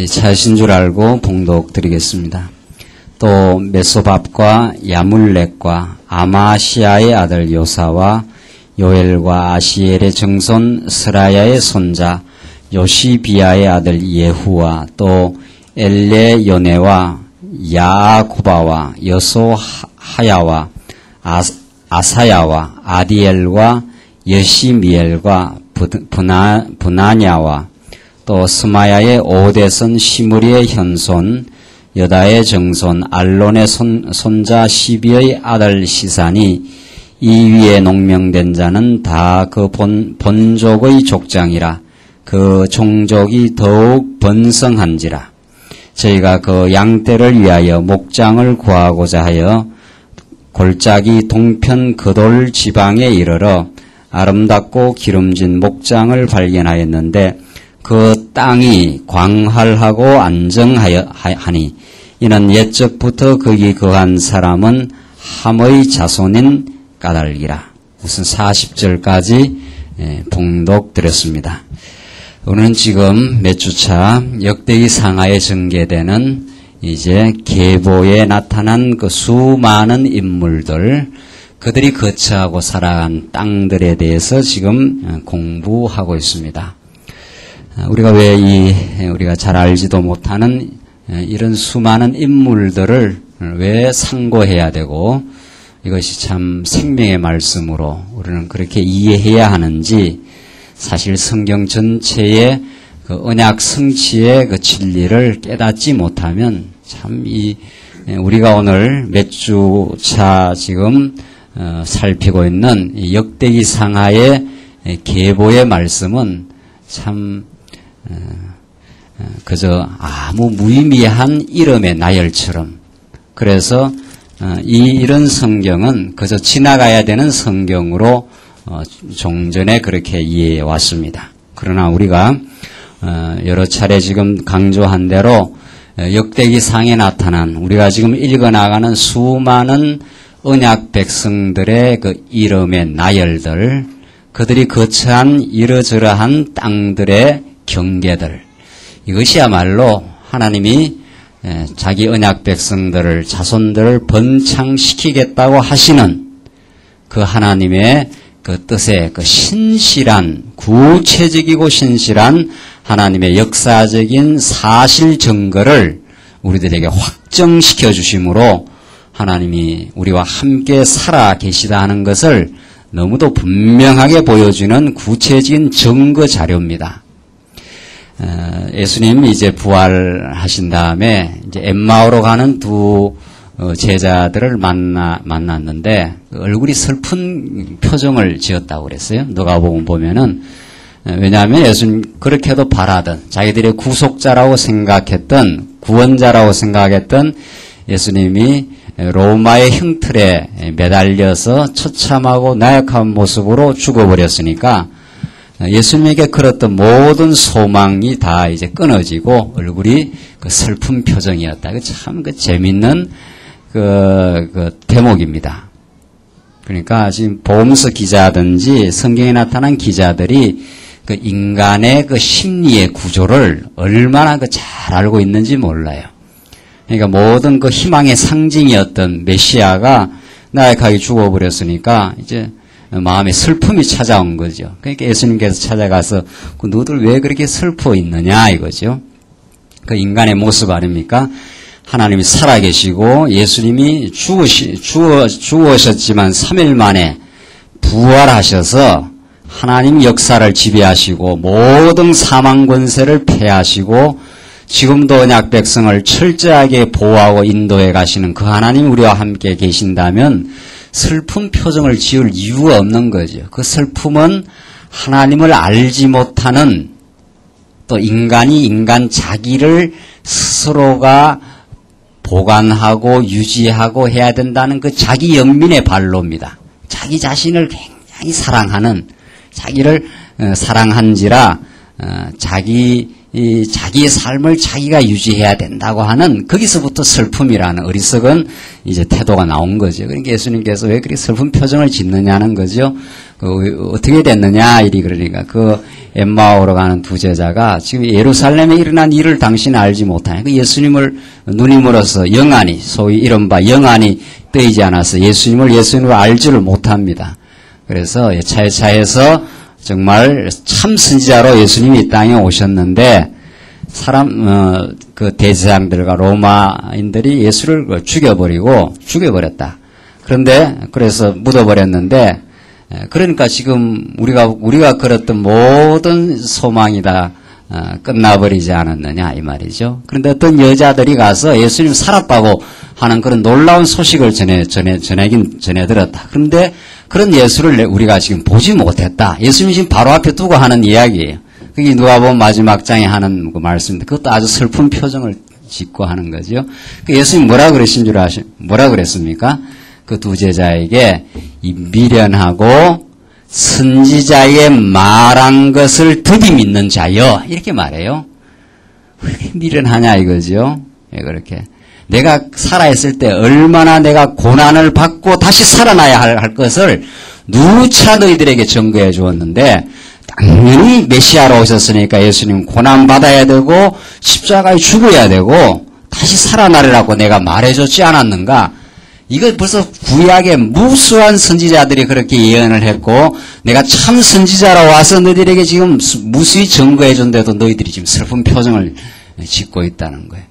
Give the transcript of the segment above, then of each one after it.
차신 줄 알고 봉독 드리겠습니다. 또 메소밥과 야물렉과 아마시아의 아들 요사와 요엘과 아시엘의 정손 스라야의 손자 요시비아의 아들 예후와 또 엘레요네와 야아코바와 여소하야와 아사야와 아디엘과 여시미엘과 부나냐와 또 스마야의 오대선 시므리의 현손 여다의 정손 알론의 손자 시비의 아들 시산이 이 위에 농명된 자는 다 그 본족의 족장이라 그 종족이 더욱 번성한지라. 저희가 그 양떼를 위하여 목장을 구하고자 하여 골짜기 동편 그돌 지방에 이르러 아름답고 기름진 목장을 발견하였는데 그 땅이 광활하고 안정하니 이는 옛적부터 거기 거한 사람은 함의 자손인 까닭이라. 우선 40절까지 봉독 드렸습니다. 오늘은 지금 몇 주차 역대기 상하에 전개되는 이제 계보에 나타난 그 수많은 인물들, 그들이 거처하고 살아간 땅들에 대해서 지금 공부하고 있습니다. 우리가 우리가 잘 알지도 못하는 이런 수많은 인물들을 왜 상고해야 되고 이것이 참 생명의 말씀으로 우리는 그렇게 이해해야 하는지 사실 성경 전체의 그 언약 성취의 그 진리를 깨닫지 못하면 참 우리가 오늘 몇 주차 지금 살피고 있는 이 역대기 상하의 계보의 말씀은 참 그저 아무 무의미한 이름의 나열처럼, 그래서 이런 성경은 그저 지나가야 되는 성경으로 종전에 그렇게 이해해 왔습니다. 그러나 우리가 여러 차례 지금 강조한 대로 역대기 상에 나타난 우리가 지금 읽어나가는 수많은 언약 백성들의 그 이름의 나열들, 그들이 거처한 이러저러한 땅들의 경계들, 이것이야말로 하나님이 자기 언약 백성들을, 자손들을 번창시키겠다고 하시는 그 하나님의 그 뜻의 그 신실한, 구체적이고 신실한 하나님의 역사적인 사실 증거를 우리들에게 확정시켜 주심으로 하나님이 우리와 함께 살아 계시다 하는 것을 너무도 분명하게 보여주는 구체적인 증거 자료입니다. 예수님이 이제 부활하신 다음에 이제 엠마오로 가는 두 제자들을 만났는데 얼굴이 슬픈 표정을 지었다고 그랬어요. 누가복음 보면은, 왜냐하면 예수님 그렇게도 바라던, 자기들의 구속자라고 생각했던, 구원자라고 생각했던 예수님이 로마의 형틀에 매달려서 처참하고 나약한 모습으로 죽어버렸으니까 예수님에게 걸었던 모든 소망이 다 이제 끊어지고 얼굴이 그 슬픈 표정이었다. 참 재밌는 그 대목입니다. 그러니까 지금 복음서 기자든지 성경에 나타난 기자들이 그 인간의 그 심리의 구조를 얼마나 잘 알고 있는지 몰라요. 그러니까 모든 그 희망의 상징이었던 메시아가 나약하게 죽어버렸으니까 이제 마음에 슬픔이 찾아온 거죠. 그러니까 예수님께서 찾아가서 너들 왜 그렇게 슬퍼 있느냐 이거죠. 그 인간의 모습 아닙니까? 하나님이 살아계시고 예수님이 죽으셨지만 3일 만에 부활하셔서 하나님 역사를 지배하시고 모든 사망 권세를 폐하시고 지금도 언약 백성을 철저하게 보호하고 인도해 가시는 그 하나님 우리와 함께 계신다면 슬픈 표정을 지을 이유가 없는 거죠. 그 슬픔은 하나님을 알지 못하는, 또 인간이 인간 자기를 스스로가 보관하고 유지하고 해야 된다는 그 자기 연민의 발로입니다. 자기 자신을 굉장히 사랑하는, 자기를 사랑한지라 자기 이 자기의 삶을 자기가 유지해야 된다고 하는 거기서부터 슬픔이라는 어리석은 이제 태도가 나온 거죠. 그러니까 예수님께서 왜 그렇게 슬픈 표정을 짓느냐는 거죠. 어떻게 됐느냐 이리 그러니까 그 엠마오로 가는 두 제자가 지금 예루살렘에 일어난 일을 당신은 알지 못하냐. 그 예수님을 누님으로서 영안이 소위 이른바 영안이 뜨이지 않아서 예수님을 알지를 못합니다. 그래서 차에서 정말 참 선지자로 예수님이 이 땅에 오셨는데 그 대제사장들과 로마인들이 예수를 죽여버렸다. 그런데 그래서 묻어버렸는데 그러니까 지금 우리가 걸었던 모든 소망이 다 끝나버리지 않았느냐 이 말이죠. 그런데 어떤 여자들이 가서 예수님 살았다고 하는 그런 놀라운 소식을 전해 들었다. 그런데 그런 예수를 우리가 지금 보지 못했다. 예수님이 지금 바로 앞에 두고 하는 이야기예요. 그게 누가복음 마지막 장에 하는 그 말씀인데 그것도 아주 슬픈 표정을 짓고 하는 거죠. 예수님 뭐라 그랬습니까? 그 두 제자에게 이 미련하고 선지자의 말한 것을 드디 믿는 자여 이렇게 말해요. 왜 미련하냐 이거죠. 왜 그렇게 내가 살아있을 때 얼마나 내가 고난을 받고 다시 살아나야 할 것을 누차 너희들에게 증거해 주었는데 당연히 메시아로 오셨으니까 예수님 고난 받아야 되고 십자가에 죽어야 되고 다시 살아나리라고 내가 말해줬지 않았는가? 이거 벌써 구약의 무수한 선지자들이 그렇게 예언을 했고 내가 참 선지자로 와서 너희들에게 지금 무수히 증거해 줬는데도 너희들이 지금 슬픈 표정을 짓고 있다는 거예요.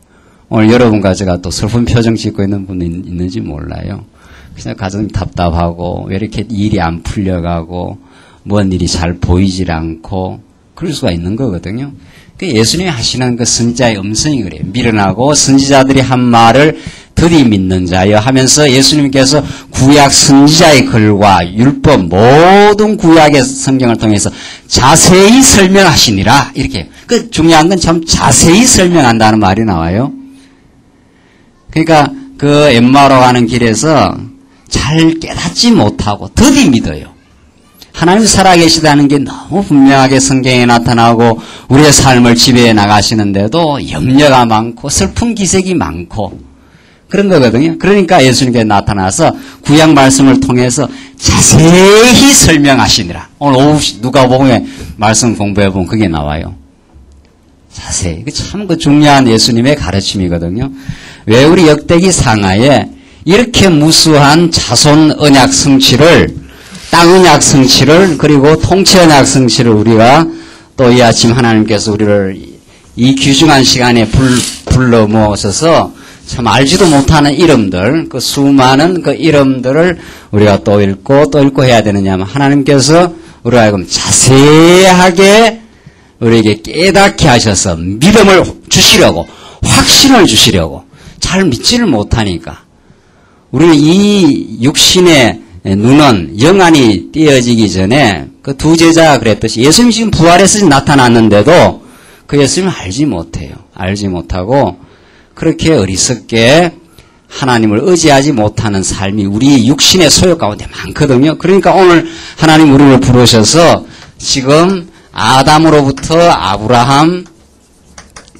오늘 여러분과 제가 또 슬픈 표정 짓고 있는 분이 있는지 몰라요. 그래서 가장 답답하고 왜 이렇게 일이 안 풀려가고 뭔 일이 잘 보이질 않고 그럴 수가 있는 거거든요. 예수님이 하시는 그 선지자의 음성이 그래요. 미련하고 선지자들이 한 말을 드디 믿는 자여 하면서 예수님께서 구약 선지자의 글과 율법 모든 구약의 성경을 통해서 자세히 설명하시니라 이렇게 그 중요한 건 참 자세히 설명한다는 말이 나와요. 그러니까 그 엠마오로 가는 길에서 잘 깨닫지 못하고 더디 믿어요. 하나님 살아계시다는 게 너무 분명하게 성경에 나타나고 우리의 삶을 지배해 나가시는데도 염려가 많고 슬픈 기색이 많고 그런 거거든요. 그러니까 예수님께 나타나서 구약 말씀을 통해서 자세히 설명하시니라. 오늘 오후 누가복음에 말씀 공부해 보면 그게 나와요. 자세히. 참 그 중요한 예수님의 가르침이거든요. 왜 우리 역대기 상하에 이렇게 무수한 자손 언약 성취를 땅 언약 성취를 그리고 통치 언약 성취를 우리가 또 이 아침 하나님께서 우리를 이 귀중한 시간에 불러 모으셔서 참 알지도 못하는 이름들, 그 수많은 그 이름들을 우리가 또 읽고 해야 되느냐면 하나님께서 우리가 하여금 자세하게 우리에게 깨닫게 하셔서 믿음을 주시려고 확신을 주시려고 잘 믿지를 못하니까 우리는 이 육신의 눈은 영안이 띄어지기 전에 그 두 제자가 그랬듯이 예수님이 지금 부활해서 나타났는데도 그 예수님을 알지 못해요. 알지 못하고 그렇게 어리석게 하나님을 의지하지 못하는 삶이 우리 육신의 소욕 가운데 많거든요. 그러니까 오늘 하나님 우리를 부르셔서 지금 아담으로부터 아브라함,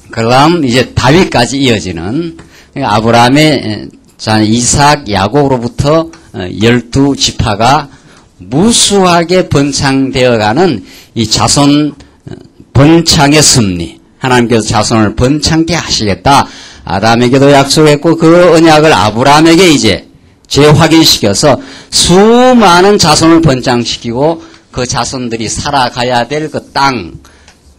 그다음 이제 다윗까지 이어지는 아브라함의 자 이삭, 야곱으로부터 12지파가 무수하게 번창되어가는 이 자손 번창의 섭리. 하나님께서 자손을 번창케 하시겠다. 아담에게도 약속했고 그 언약을 아브라함에게 이제 재확인시켜서 수많은 자손을 번창시키고 그 자손들이 살아가야 될 그 땅,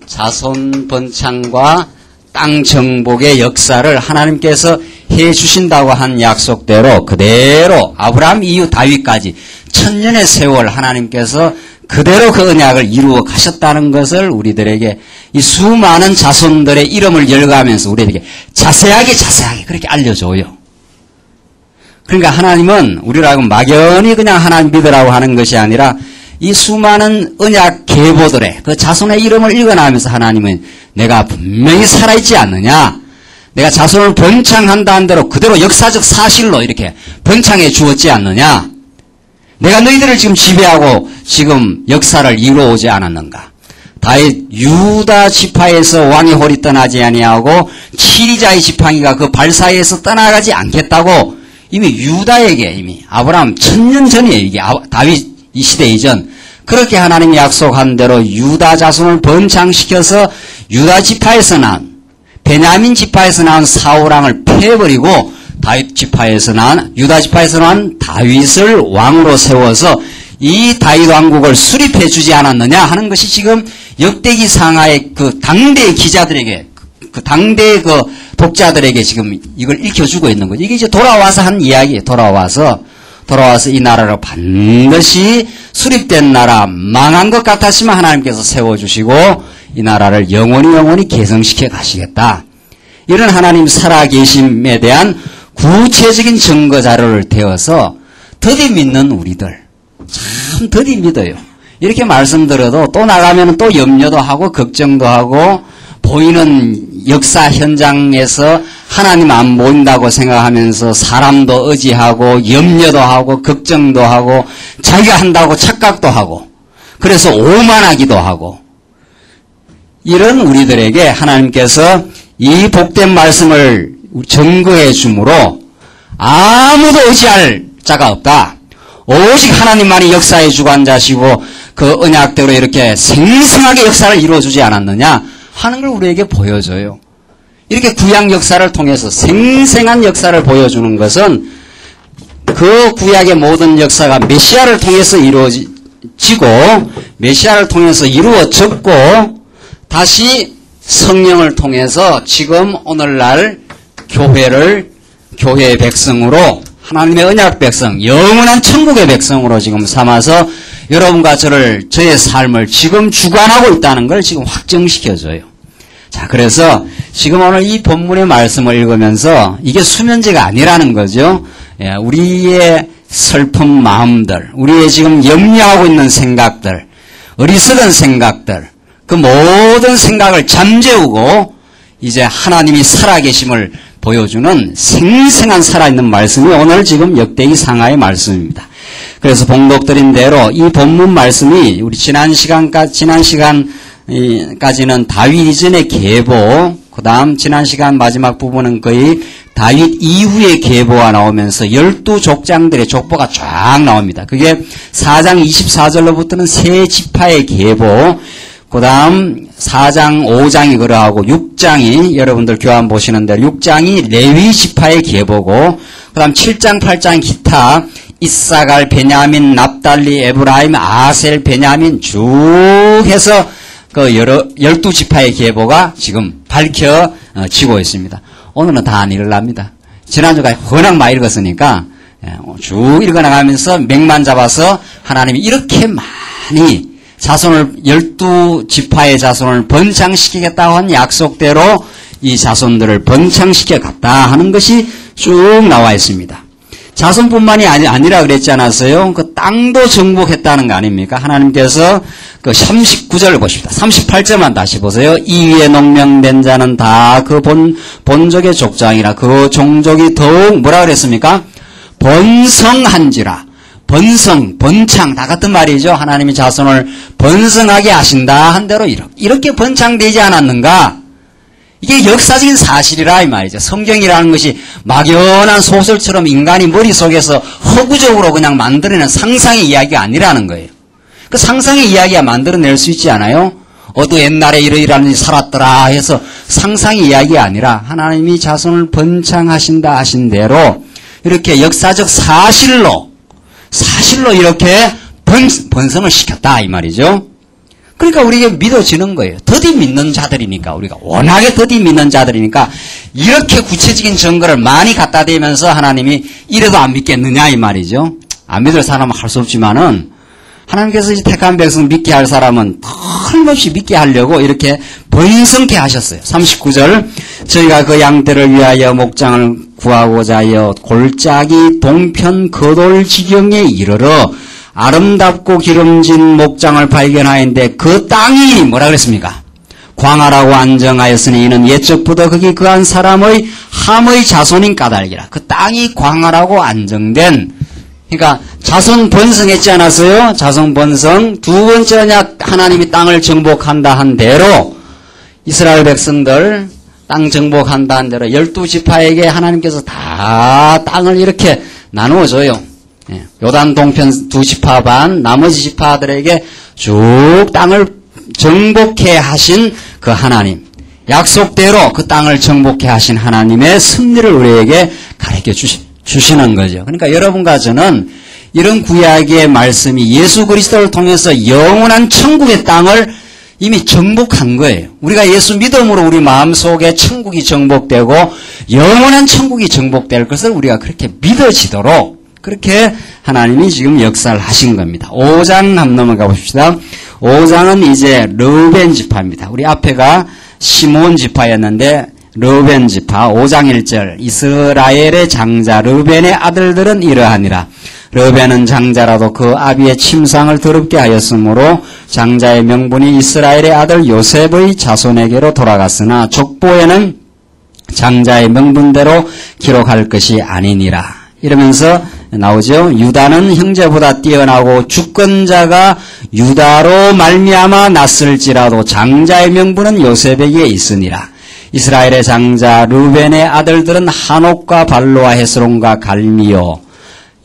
자손 번창과 땅 정복의 역사를 하나님께서 해 주신다고 한 약속대로 그대로 아브라함 이후 다윗까지 천년의 세월 하나님께서 그대로 그 언약을 이루어 가셨다는 것을 우리들에게 이 수많은 자손들의 이름을 열거하면서 우리에게 자세하게 그렇게 알려줘요. 그러니까 하나님은 우리라고 막연히 그냥 하나님 믿으라고 하는 것이 아니라 이 수많은 언약 계보들의 그 자손의 이름을 읽어나가면서 하나님은 내가 분명히 살아있지 않느냐, 내가 자손을 번창한다는 대로 그대로 역사적 사실로 이렇게 번창해 주었지 않느냐, 내가 너희들을 지금 지배하고 지금 역사를 이루어오지 않았는가. 다윗 유다 지파에서 왕의 홀이 떠나지 아니하고 치리자의 지팡이가 그 발 사이에서 떠나가지 않겠다고 이미 유다에게 이미 아브라함 1000년 전이에요. 이게 다윗 이 시대 이전. 그렇게 하나님이 약속한 대로 유다 자손을 번창시켜서 유다 지파에서 난 베냐민 지파에서 난 사울왕을 패버리고 다윗 지파에서 난 유다 지파에서 난 다윗을 왕으로 세워서 이 다윗 왕국을 수립해 주지 않았느냐 하는 것이 지금 역대기 상하의 그 당대 기자들에게 그 당대 그 독자들에게 지금 이걸 읽혀주고 있는 거죠. 이게 이제 돌아와서 한 이야기예요. 돌아와서 이 나라를 반드시 수립된 나라, 망한 것 같았지만 하나님께서 세워주시고 이 나라를 영원히 계승시켜 가시겠다. 이런 하나님 살아계심에 대한 구체적인 증거 자료를 대어서 더디 믿는 우리들, 참 더디 믿어요. 이렇게 말씀드려도 또 나가면 또 염려도 하고 걱정도 하고 보이는 역사 현장에서 하나님 안 보인다고 생각하면서 사람도 의지하고 염려도 하고 걱정도 하고 자기가 한다고 착각도 하고 그래서 오만하기도 하고 이런 우리들에게 하나님께서 이 복된 말씀을 증거해 주므로 아무도 의지할 자가 없다. 오직 하나님만이 역사의 주관자시고 그 언약대로 이렇게 생생하게 역사를 이루어주지 않았느냐 하는 걸 우리에게 보여줘요. 이렇게 구약 역사를 통해서 생생한 역사를 보여주는 것은 그 구약의 모든 역사가 메시아를 통해서 이루어지고 메시아를 통해서 이루어졌고 다시 성령을 통해서 지금 오늘날 교회의 백성으로 하나님의 언약 백성, 영원한 천국의 백성으로 지금 삼아서 여러분과 저의 삶을 지금 주관하고 있다는 걸 지금 확정시켜줘요. 자, 그래서 지금 오늘 이 본문의 말씀을 읽으면서 이게 수면제가 아니라는 거죠. 예, 우리의 슬픈 마음들, 우리의 지금 염려하고 있는 생각들, 어리석은 생각들, 그 모든 생각을 잠재우고 이제 하나님이 살아계심을 보여주는 생생한 살아있는 말씀이 오늘 지금 역대기 상하의 말씀입니다. 그래서 봉독드린 대로 이 본문 말씀이 우리 지난 시간까지는 다윗 이전의 계보, 그 다음 지난 시간 마지막 부분은 거의 다윗 이후의 계보가 나오면서 12족장들의 족보가 쫙 나옵니다. 그게 4장 24절로부터는 세 지파의 계보, 그 다음 4장 5장이 그러하고 6장이 여러분들 교환 보시는 대로 6장이 레위 지파의 계보고 그 다음 7장 8장 기타 이사갈, 베냐민, 납달리, 에브라임, 아셀, 베냐민 쭉 해서 그 12지파의 계보가 지금 밝혀지고 있습니다. 오늘은 다 안 읽으랍니다. 지난주까지 워낙 많이 읽었으니까 쭉 읽어나가면서 맥만 잡아서 하나님이 이렇게 많이 자손을 12지파의 자손을 번창시키겠다고 한 약속대로 이 자손들을 번창시켜 갔다 하는 것이 쭉 나와 있습니다. 자손뿐만이 아니라 그랬지 않았어요? 그 땅도 정복했다는 거 아닙니까? 하나님께서 그 39절을 보십니다. 38절만 다시 보세요. 이 위에 농명된 자는 다 그 본족의 족장이라 그 종족이 더욱 뭐라 그랬습니까? 번성한지라. 번창 다 같은 말이죠. 하나님이 자손을 번성하게 하신다 한 대로 이렇게 번창되지 않았는가? 이게 역사적인 사실이라 이 말이죠. 성경이라는 것이 막연한 소설처럼 인간이 머릿속에서 허구적으로 그냥 만들어낸 상상의 이야기가 아니라는 거예요. 그 상상의 이야기가 만들어낼 수 있지 않아요? 옛날에 이러이러한 일이 살았더라 해서 상상의 이야기가 아니라 하나님이 자손을 번창하신다 하신 대로 이렇게 역사적 사실로 이렇게 번성을 시켰다 이 말이죠. 그러니까 우리에게 믿어지는 거예요. 더디 믿는 자들이니까 우리가 워낙에 더디 믿는 자들이니까 이렇게 구체적인 증거를 많이 갖다 대면서 하나님이 이래도 안 믿겠느냐 이 말이죠. 안 믿을 사람은 할 수 없지만은 하나님께서 이제 택한 백성 믿게 할 사람은 털없이 믿게 하려고 이렇게 번성케 하셨어요. 39절 저희가 그 양떼를 위하여 목장을 구하고자 하여 골짜기 동편 거돌 지경에 이르러 아름답고 기름진 목장을 발견하였는데 그 땅이 뭐라 그랬습니까? 광활하고 안정하였으니 이는 옛적부터 거기 거한 사람의 함의 자손인 까닭이라. 그 땅이 광활하고 안정된 그러니까 자손 번성했지 않았어요? 자손 번성. 두 번째는 하나님이 땅을 정복한다 한 대로 이스라엘 백성들 땅 정복한다 한 대로 12지파에게 하나님께서 다 땅을 이렇게 나누어줘요. 요단 동편 2지파 반, 나머지 지파들에게 쭉 땅을 정복해 하신 그 하나님. 약속대로 그 땅을 정복해 하신 하나님의 섭리를 우리에게 가르쳐 주시는 거죠. 그러니까 여러분과 저는 이런 구약의 말씀이 예수 그리스도를 통해서 영원한 천국의 땅을 이미 정복한 거예요. 우리가 예수 믿음으로 우리 마음속에 천국이 정복되고 영원한 천국이 정복될 것을 우리가 그렇게 믿어지도록 그렇게 하나님이 지금 역사를 하신 겁니다. 5장 한번 넘어가 봅시다. 5장은 이제 르우벤 지파입니다. 우리 앞에가 시몬 지파였는데 르우벤 지파 5장 1절 이스라엘의 장자 르우벤의 아들들은 이러하니라. 르우벤은 장자라도 그 아비의 침상을 더럽게 하였으므로 장자의 명분이 이스라엘의 아들 요셉의 자손에게로 돌아갔으나 족보에는 장자의 명분대로 기록할 것이 아니니라. 이러면서 나오죠. 유다는 형제보다 뛰어나고 주권자가 유다로 말미암아 났을지라도 장자의 명분은 요셉에게 있으니라. 이스라엘의 장자 르우벤의 아들들은 한옥과 발로와 헤스론과 갈미요.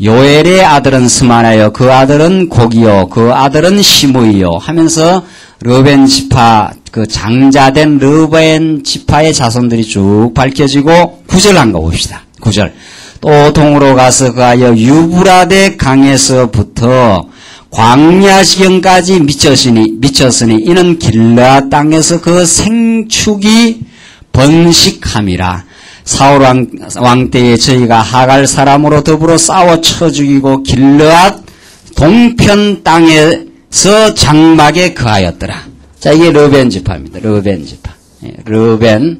요엘의 아들은 스마나요. 그 아들은 곡이요. 그 아들은 시므이요. 하면서 르우벤 지파 그 장자된 르우벤 지파의 자손들이 쭉 밝혀지고 9절 한 거 봅시다. 9절. 또 동으로 가서 가여 유브라데 강에서부터 광야 지경까지 미쳤으니 이는 길르앗 땅에서 그 생축이 번식함이라. 사울 왕 때에 저희가 하갈 사람으로 더불어 싸워 쳐 죽이고 길르앗 동편 땅에서 장막에 거하였더라. 자, 이게 르우벤 지파입니다. 르우벤 지파. 르우벤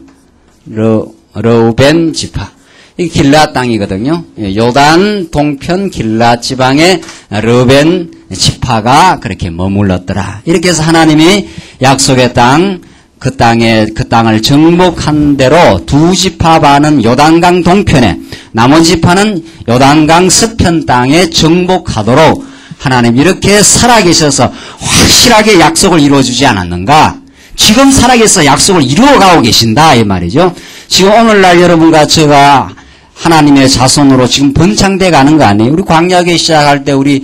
지파. 이게 길르앗 땅이거든요. 요단 동편 길르앗 지방에 르우벤 지파가 그렇게 머물렀더라. 이렇게 해서 하나님이 약속의 땅, 그 땅을 정복한 대로 두 지파 반은 요단강 동편에, 나머지 지파는 요단강 서편 땅에 정복하도록 하나님 이렇게 살아계셔서 확실하게 약속을 이루어주지 않았는가? 지금 살아계셔서 약속을 이루어가고 계신다 이 말이죠. 지금 오늘날 여러분과 제가 하나님의 자손으로 지금 번창돼 가는 거 아니에요? 우리 광야기 시작할 때 우리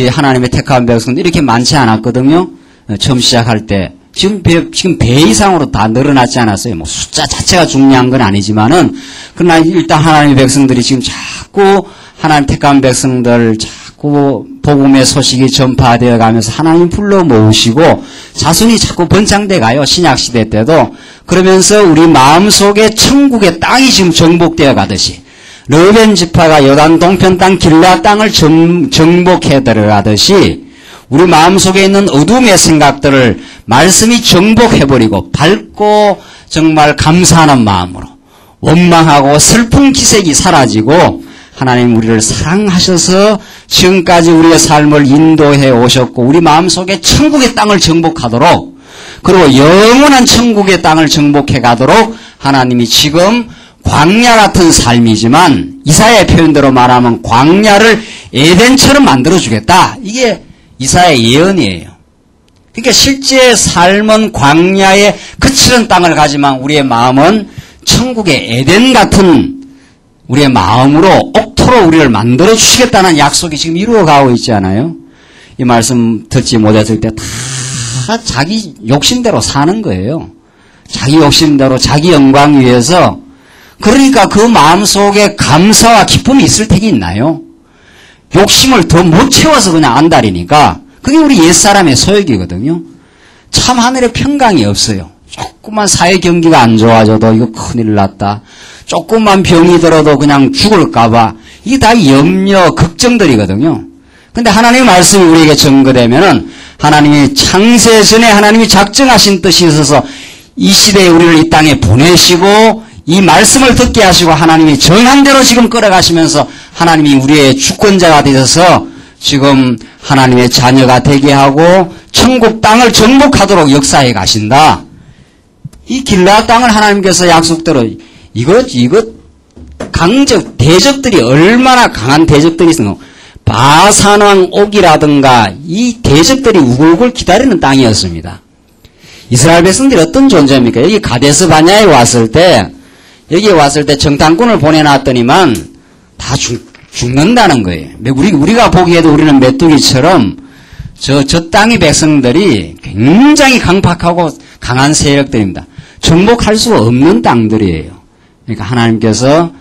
하나님의 택한 백성들 이렇게 많지 않았거든요. 처음 시작할 때. 지금 배 이상으로 다 늘어났지 않았어요? 뭐 숫자 자체가 중요한 건 아니지만은, 그러나 일단 하나님의 백성들이 지금 자꾸 하나님 택한 백성들 자꾸 복음의 소식이 전파되어 가면서 하나님 불러 모으시고 자손이 자꾸 번창돼 가요. 신약시대 때도. 그러면서 우리 마음속에 천국의 땅이 지금 정복되어 가듯이 르우벤 지파가 요단 동편 땅 길르앗 땅을 정복해 들어가듯이 우리 마음속에 있는 어둠의 생각들을 말씀이 정복해버리고 밝고 정말 감사하는 마음으로 원망하고 슬픈 기색이 사라지고 하나님 우리를 사랑하셔서 지금까지 우리의 삶을 인도해 오셨고 우리 마음속에 천국의 땅을 정복하도록 그리고 영원한 천국의 땅을 정복해 가도록 하나님이 지금 광야 같은 삶이지만 이사야의 표현대로 말하면 광야를 에덴처럼 만들어주겠다. 이게 이사야의 예언이에요. 그러니까 실제 삶은 광야의 거칠은 땅을 가지만 우리의 마음은 천국의 에덴 같은 우리의 마음으로 옥토로 우리를 만들어 주시겠다는 약속이 지금 이루어가고 있지 않아요? 이 말씀 듣지 못했을 때 다 자기 욕심대로 사는 거예요. 자기 욕심대로 자기 영광 위해서. 그러니까 그 마음속에 감사와 기쁨이 있을 택이 있나요? 욕심을 더 못 채워서 그냥 안달이니까 그게 우리 옛사람의 소욕이거든요. 참 하늘에 평강이 없어요. 조금만 사회 경기가 안 좋아져도 이거 큰일 났다. 조금만 병이 들어도 그냥 죽을까봐. 이게 다 염려, 걱정들이거든요. 근데 하나님의 말씀이 우리에게 증거되면은 하나님이 창세 전에 하나님이 작정하신 뜻이 있어서 이 시대에 우리를 이 땅에 보내시고 이 말씀을 듣게 하시고 하나님이 정한 대로 지금 끌어가시면서 하나님이 우리의 주권자가 되셔서 지금 하나님의 자녀가 되게 하고 천국 땅을 정복하도록 역사해 가신다. 이 길르앗 땅을 하나님께서 약속대로 이것 대적들이 얼마나 강한 대적들이 있어. 바산왕 옥이라든가 이 대적들이 우글우글 기다리는 땅이었습니다. 이스라엘 백성들이 어떤 존재입니까? 여기 가데스 바냐에 왔을 때, 여기에 왔을 때 정탐꾼을 보내놨더니만 다 죽는다는 거예요. 우리가 보기에도 우리는 메뚜기처럼 저 땅의 백성들이 굉장히 강팍하고 강한 세력들입니다. 정복할 수 없는 땅들이에요. 그러니까 하나님께서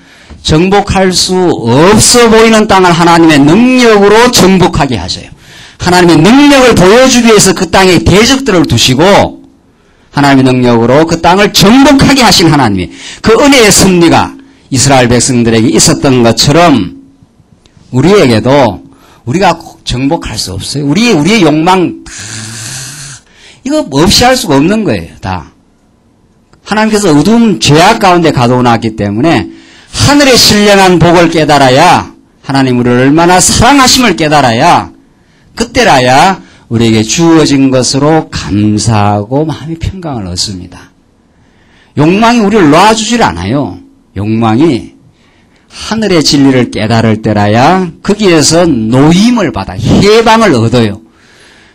정복할 수 없어 보이는 땅을 하나님의 능력으로 정복하게 하셔요. 하나님의 능력을 보여주기 위해서 그 땅에 대적들을 두시고 하나님의 능력으로 그 땅을 정복하게 하신 하나님이 그 은혜의 섭리가 이스라엘 백성들에게 있었던 것처럼 우리에게도 우리가 정복할 수 없어요. 우리의 욕망 다 이거 없이 할 수가 없는 거예요. 다. 하나님께서 어두운 죄악 가운데 가둬놨기 때문에 하늘의 신령한 복을 깨달아야 하나님 우리를 얼마나 사랑하심을 깨달아야 그때라야 우리에게 주어진 것으로 감사하고 마음의 평강을 얻습니다. 욕망이 우리를 놓아주질 않아요. 욕망이 하늘의 진리를 깨달을 때라야 거기에서 노임을 받아 해방을 얻어요.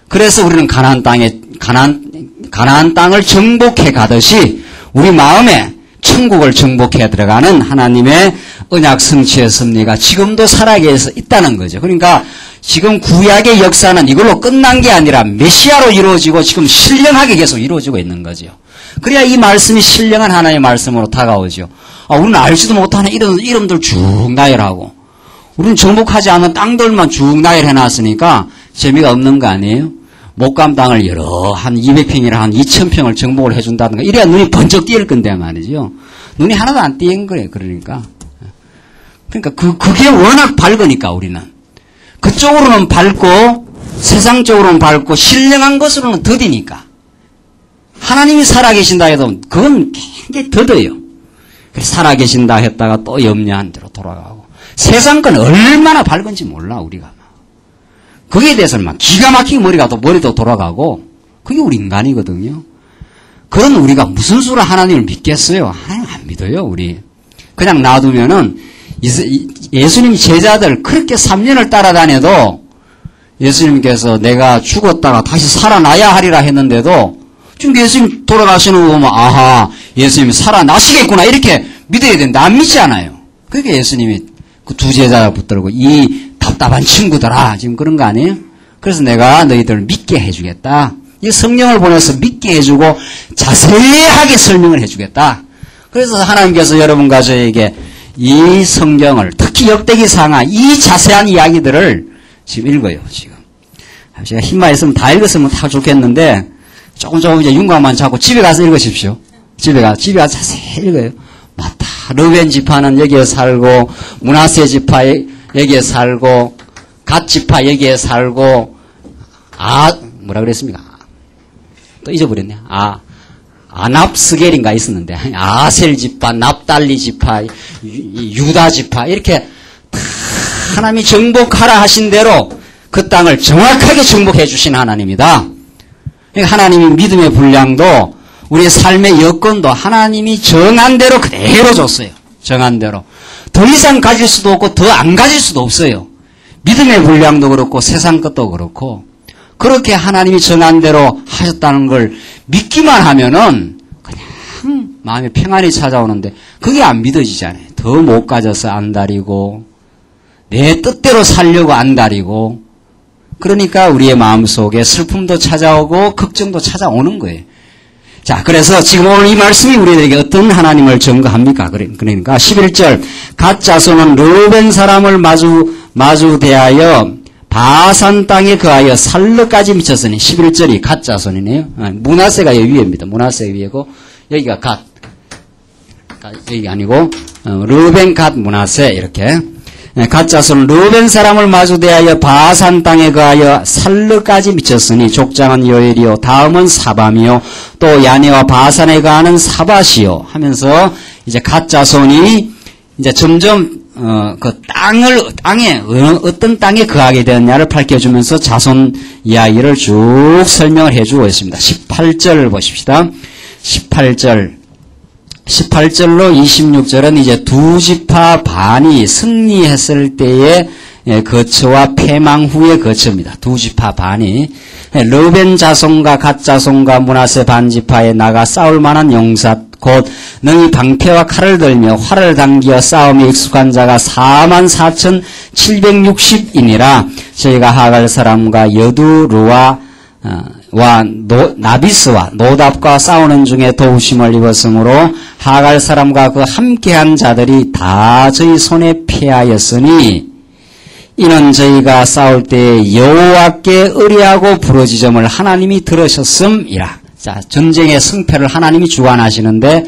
그래서 우리는 가나안 땅을 정복해 가듯이 우리 마음에 천국을 정복해 들어가는 하나님의 언약 성취의 섭리가 지금도 살아계서 있다는 거죠. 그러니까 지금 구약의 역사는 이걸로 끝난 게 아니라 메시아로 이루어지고 지금 신령하게 계속 이루어지고 있는 거죠. 그래야 이 말씀이 신령한 하나님의 말씀으로 다가오죠. 우리는 알지도 못하는 이름들 쭉 나열하고 우리는 정복하지 않은 땅들만 쭉 나열해놨으니까 재미가 없는 거 아니에요? 목감 땅을 한 200평이나 한 2000평을 정복을 해준다든가 이래야 눈이 번쩍 띄일 건데 말이죠. 눈이 하나도 안 띄인 거예요. 그러니까 그게 워낙 밝으니까 우리는 그쪽으로는 밝고 세상적으로는 밝고 신령한 것으로는 더디니까 하나님이 살아계신다 해도 그건 굉장히 더뎌요. 그래서 살아계신다 했다가 또 염려한 대로 돌아가고 세상 건 얼마나 밝은지 몰라 우리가. 거기에 대해서는 막 기가 막히게 머리도 돌아가고 그게 우리 인간이거든요. 그런 우리가 무슨 수로 하나님을 믿겠어요? 하나님 안 믿어요 우리. 그냥 놔두면은 예수님 제자들 그렇게 3년을 따라다녀도 예수님께서 내가 죽었다가 다시 살아나야 하리라 했는데도 지금 예수님 돌아가시는 거 보면 아하 예수님이 살아나시겠구나 이렇게 믿어야 되는데 안 믿잖아요. 그러니까 예수님이 그 두 제자 붙들고 이 답답한 친구들아 지금 그런 거 아니에요? 그래서 내가 너희들을 믿게 해주겠다. 이 성령을 보내서 믿게 해주고 자세하게 설명을 해주겠다. 그래서 하나님께서 여러분과 저에게 이 성경을 특히 역대기상하 이 자세한 이야기들을 지금 읽어요. 지금 제가 힘만 있으면 다 읽었으면 다 좋겠는데 조금 이제 윤곽만 잡고 집에 가서 읽으십시오. 집에 가서 자세히 읽어요. 맞다. 르벤 지파는 여기에 살고 므낫세 지파 여기에 살고 갓 지파 여기에 살고 뭐라 그랬습니까? 또 잊어버렸네. 아납스겔인가 있었는데 아셀 지파, 납달리 지파, 유다 지파 이렇게 다 하나님이 정복하라 하신 대로 그 땅을 정확하게 정복해 주신 하나님이다. 그러니까 하나님이 믿음의 분량도 우리의 삶의 여건도 하나님이 정한 대로 그대로 줬어요. 정한 대로. 더 이상 가질 수도 없고 더 안 가질 수도 없어요. 믿음의 분량도 그렇고 세상 것도 그렇고 그렇게 하나님이 정한 대로 하셨다는 걸 믿기만 하면은 그냥 마음에 평안이 찾아오는데 그게 안 믿어지잖아요. 더 못 가져서 안달이고 내 뜻대로 살려고 안달이고 그러니까 우리의 마음속에 슬픔도 찾아오고 걱정도 찾아오는 거예요. 자, 그래서 지금 오늘 이 말씀이 우리에게 어떤 하나님을 증거합니까? 그러니까 11절 갓 자손은 르벤 사람을 마주 대하여 바산 땅에 거하여 살르까지 미쳤으니 11절이 갓 자손이네요. 므낫세가 여기 위에입니다. 므낫세 위에고 여기가 갓 여기 아니고 르벤 갓 므낫세 이렇게 갓 자손은 르벤 사람을 마주 대하여 바산 땅에 거하여 살르까지 미쳤으니 족장은 요엘이요 다음은 사밤이요 또 야네와 바산에 거하는 사밧이요 하면서 이제 갓 자손이 이제 점점 그 땅에 어떤 땅에 거하게 되었냐를 밝혀주면서 자손 이야기를 쭉 설명을 해주고 있습니다. 18절 보십시다. 18절 18절로 26절은 이제 두 지파 반이 승리했을 때의 거처와 패망 후의 거처입니다. 두 지파 반이 르벤 자손과 갓 자손과 므낫세 반 지파에 나가 싸울 만한 용사 곧 너희 방패와 칼을 들며 활을 당기어 싸움에 익숙한 자가 44,760이니라. 저희가 하갈 사람과 여두루와 나비스와 노답과 싸우는 중에 도우심을 입었으므로 하갈 사람과 그 함께한 자들이 다 저희 손에 패하였으니 이는 저희가 싸울 때 여호와께 의뢰하고 부르짖음을 하나님이 들으셨음이라. 자, 전쟁의 승패를 하나님이 주관하시는데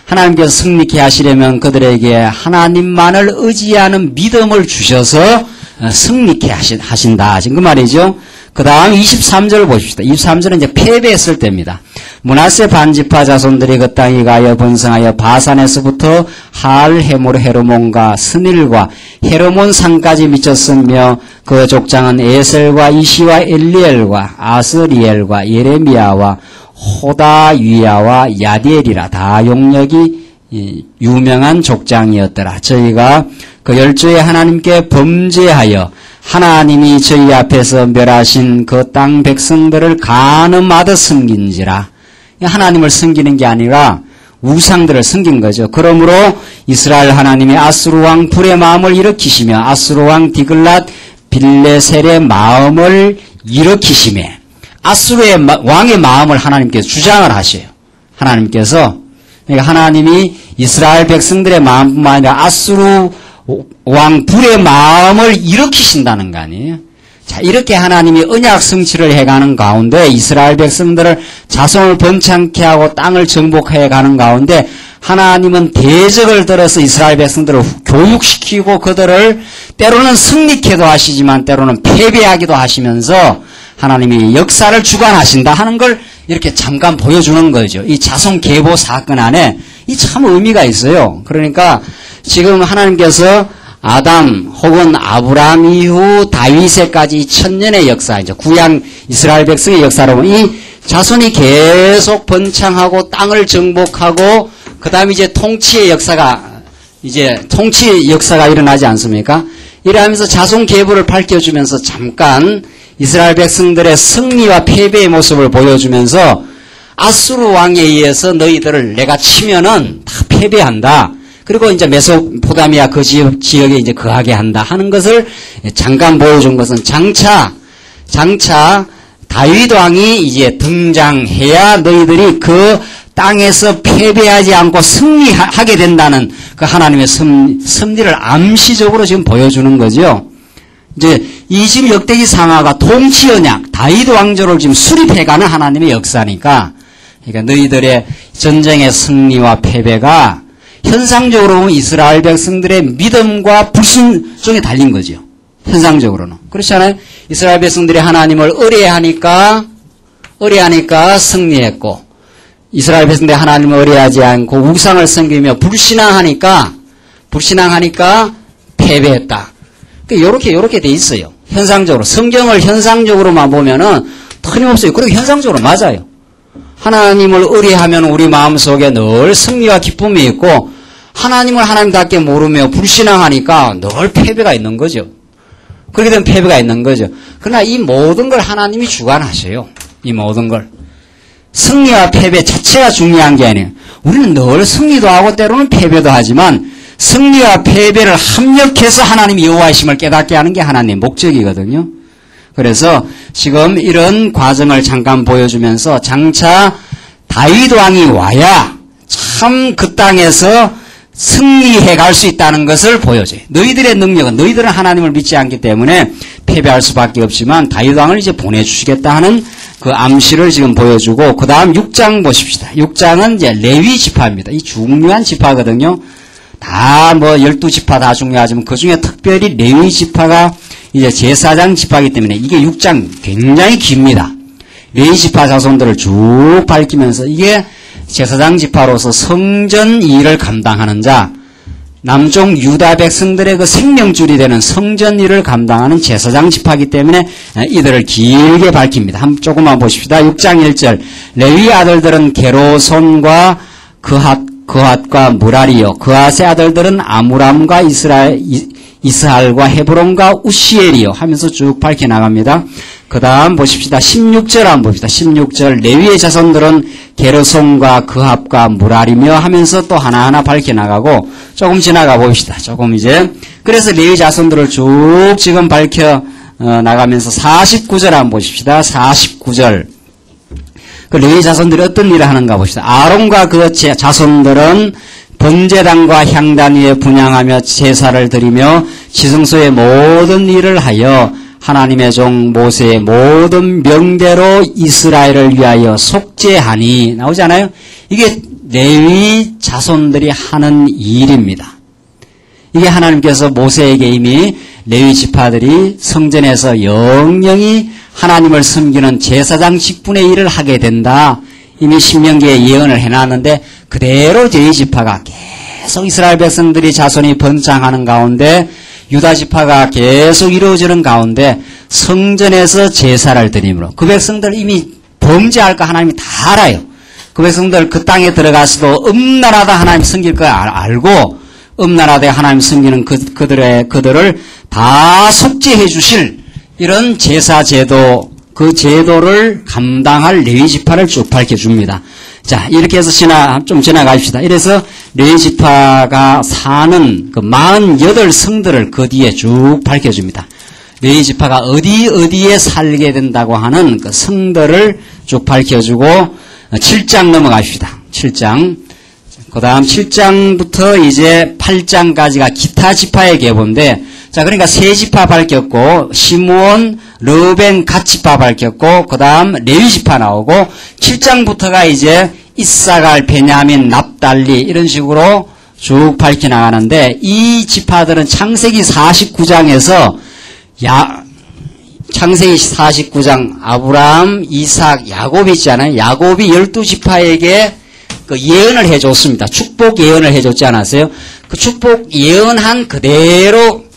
하나님께서 승리케 하시려면 그들에게 하나님만을 의지하는 믿음을 주셔서 승리케 하신다. 지금 그 말이죠. 그 다음 23절 보십시다. 23절은 이제 패배했을 때입니다. 므낫세 반지파 자손들이 그 땅에 가여 번성하여 바산에서부터 할 헤몰 헤르몬과 스닐과 헤르몬 산까지 미쳤으며 그 족장은 에셀과 이시와 엘리엘과 아스리엘과 예레미야와 호다위야와 야디엘이라 다 용력이 유명한 족장이었더라. 저희가 그 열조의 하나님께 범죄하여 하나님이 저희 앞에서 멸하신 그 땅 백성들을 간음하듯 섬긴지라. 하나님을 섬기는 게 아니라 우상들을 섬긴 거죠. 그러므로 이스라엘 하나님이 아수르 왕 불의 마음을 일으키시며 아수르 왕 디글랏 빌레셀의 마음을 일으키시매 아수르의 왕의 마음을 하나님께서 주장을 하셔요. 하나님께서 그러니까 하나님이 이스라엘 백성들의 마음뿐만 아니라 아수르 왕 불의 마음을 일으키신다는 거 아니에요. 자, 이렇게 하나님이 언약 성취를 해가는 가운데 이스라엘 백성들을 자손을 번창케 하고 땅을 정복해 가는 가운데 하나님은 대적을 들어서 이스라엘 백성들을 교육시키고 그들을 때로는 승리케도 하시지만 때로는 패배하기도 하시면서 하나님이 역사를 주관하신다 하는 걸 이렇게 잠깐 보여주는 거죠. 이 자손 계보 사건 안에 이 참 의미가 있어요. 그러니까 지금 하나님께서 아담 혹은 아브라함 이후 다윗에까지 1000년의 역사, 이제 구약 이스라엘 백성의 역사로 보면 이 자손이 계속 번창하고 땅을 정복하고 그 다음에 이제 통치의 역사가 일어나지 않습니까? 이러하면서 자손 계보를 밝혀주면서 잠깐 이스라엘 백성들의 승리와 패배의 모습을 보여주면서 아수르 왕에 의해서 너희들을 내가 치면은 다 패배한다. 그리고 이제 메소포타미아 그 지역에 이제 거하게 한다 하는 것을 잠깐 보여준 것은 장차 다윗 왕이 이제 등장해야 너희들이 그 땅에서 패배하지 않고 승리하게 된다는 그 하나님의 섭리를 암시적으로 지금 보여주는 거죠. 이제 이 지금 역대기 상하가 통치 언약, 다윗 왕조를 지금 수립해가는 하나님의 역사니까, 그러니까 너희들의 전쟁의 승리와 패배가 현상적으로 보면 이스라엘 백성들의 믿음과 불순종에 달린 거죠. 현상적으로는. 그렇잖아요. 이스라엘 백성들이 하나님을 의뢰하니까 승리했고, 이스라엘 백성들이 하나님을 의뢰하지 않고 우상을 섬기며 불신앙하니까 패배했다. 요렇게 돼 있어요. 현상적으로. 성경을 현상적으로만 보면은 틀림없어요. 그리고 현상적으로 맞아요. 하나님을 의뢰하면 우리 마음속에 늘 승리와 기쁨이 있고, 하나님을 하나님답게 모르며 불신앙하니까 늘 패배가 있는 거죠. 그렇게 되면 패배가 있는 거죠. 그러나 이 모든 걸 하나님이 주관하셔요. 이 모든 걸. 승리와 패배 자체가 중요한 게 아니에요. 우리는 늘 승리도 하고 때로는 패배도 하지만 승리와 패배를 합력해서 하나님 여호와이심을 깨닫게 하는 게 하나님의 목적이거든요. 그래서 지금 이런 과정을 잠깐 보여주면서 장차 다윗 왕이 와야 참 그 땅에서 승리해 갈 수 있다는 것을 보여줘요. 너희들의 능력은, 너희들은 하나님을 믿지 않기 때문에 패배할 수밖에 없지만 다윗 왕을 이제 보내주시겠다 하는 그 암시를 지금 보여주고, 그 다음 6장 보십시다. 6장은 이제 레위 지파입니다. 이 중요한 지파거든요. 다 12지파 다 중요하지만 그 중에 특별히 레위 지파가 이제 제사장 지파이기 때문에 이게 6장 굉장히 깁니다. 레위 지파 자손들을 쭉 밝히면서 이게 제사장 지파로서 성전 일을 감당하는 자, 남쪽 유다 백성들의 그 생명줄이 되는 성전 일을 감당하는 제사장 지파이기 때문에 이들을 길게 밝힙니다. 조금만 보십시다. 6장 1절. 레위 아들들은 게로손과 그핫 그핫과 무라리요. 그핫의 아들들은 아므람과 이스할과 헤브론과 우시엘이요 하면서 쭉 밝혀나갑니다. 그 다음 보십시다. 16절 한번 봅시다. 16절 레위의 자손들은 게르솜과 그합과 무라리며 하면서 또 하나하나 밝혀나가고 조금 지나가 봅시다. 조금 이제 그래서 레위 자손들을 쭉 지금 밝혀 나가면서 49절 한번 보십시다. 49절 그 레위 자손들이 어떤 일을 하는가 봅시다. 아론과 그 자손들은 번제단과 향단 위에 분향하며 제사를 드리며 지성소의 모든 일을 하여 하나님의 종 모세의 모든 명대로 이스라엘을 위하여 속죄하니 나오잖아요. 이게 레위 자손들이 하는 일입니다. 이게 하나님께서 모세에게 이미 레위 지파들이 성전에서 영영히 하나님을 섬기는 제사장 직분의 일을 하게 된다. 이미 신명기에 예언을 해놨는데 그대로 레위 지파가 계속 이스라엘 백성들이 자손이 번창하는 가운데 유다 지파가 계속 이루어지는 가운데 성전에서 제사를 드림으로 그 백성들 이미 범죄할 거 하나님이 다 알아요. 그 백성들 그 땅에 들어가서도 음란하다 하나님 섬길 거 알고 음란하다 하나님 섬기는 그들을 다 속죄해 주실 이런 제사 제도 그 제도를 감당할 레위 지파를 쭉 밝혀줍니다. 자, 이렇게 해서 좀 지나가십시다. 이래서 레위 지파가 사는 그 48성들을 그 뒤에 쭉 밝혀줍니다. 레위 지파가 어디에 살게 된다고 하는 그 성들을 쭉 밝혀주고 7장 넘어가십시다. 7장. 그 다음 7장부터 이제 8장까지가 기타 지파의 계보인데 자, 그러니까 세 지파 밝혔고 시므온, 르벤, 갓 지파 밝혔고 그 다음 레위 지파 나오고 7장부터가 이제 이사갈, 베냐민, 납달리 이런 식으로 쭉 밝혀나가는데 이 지파들은 창세기 49장에서 창세기 49장 아브라함, 이삭, 야곱이 있잖아요. 야곱이 12지파에게 그 예언을 해줬습니다. 축복 예언을 해줬지 않았어요? 그 축복 예언한 그대로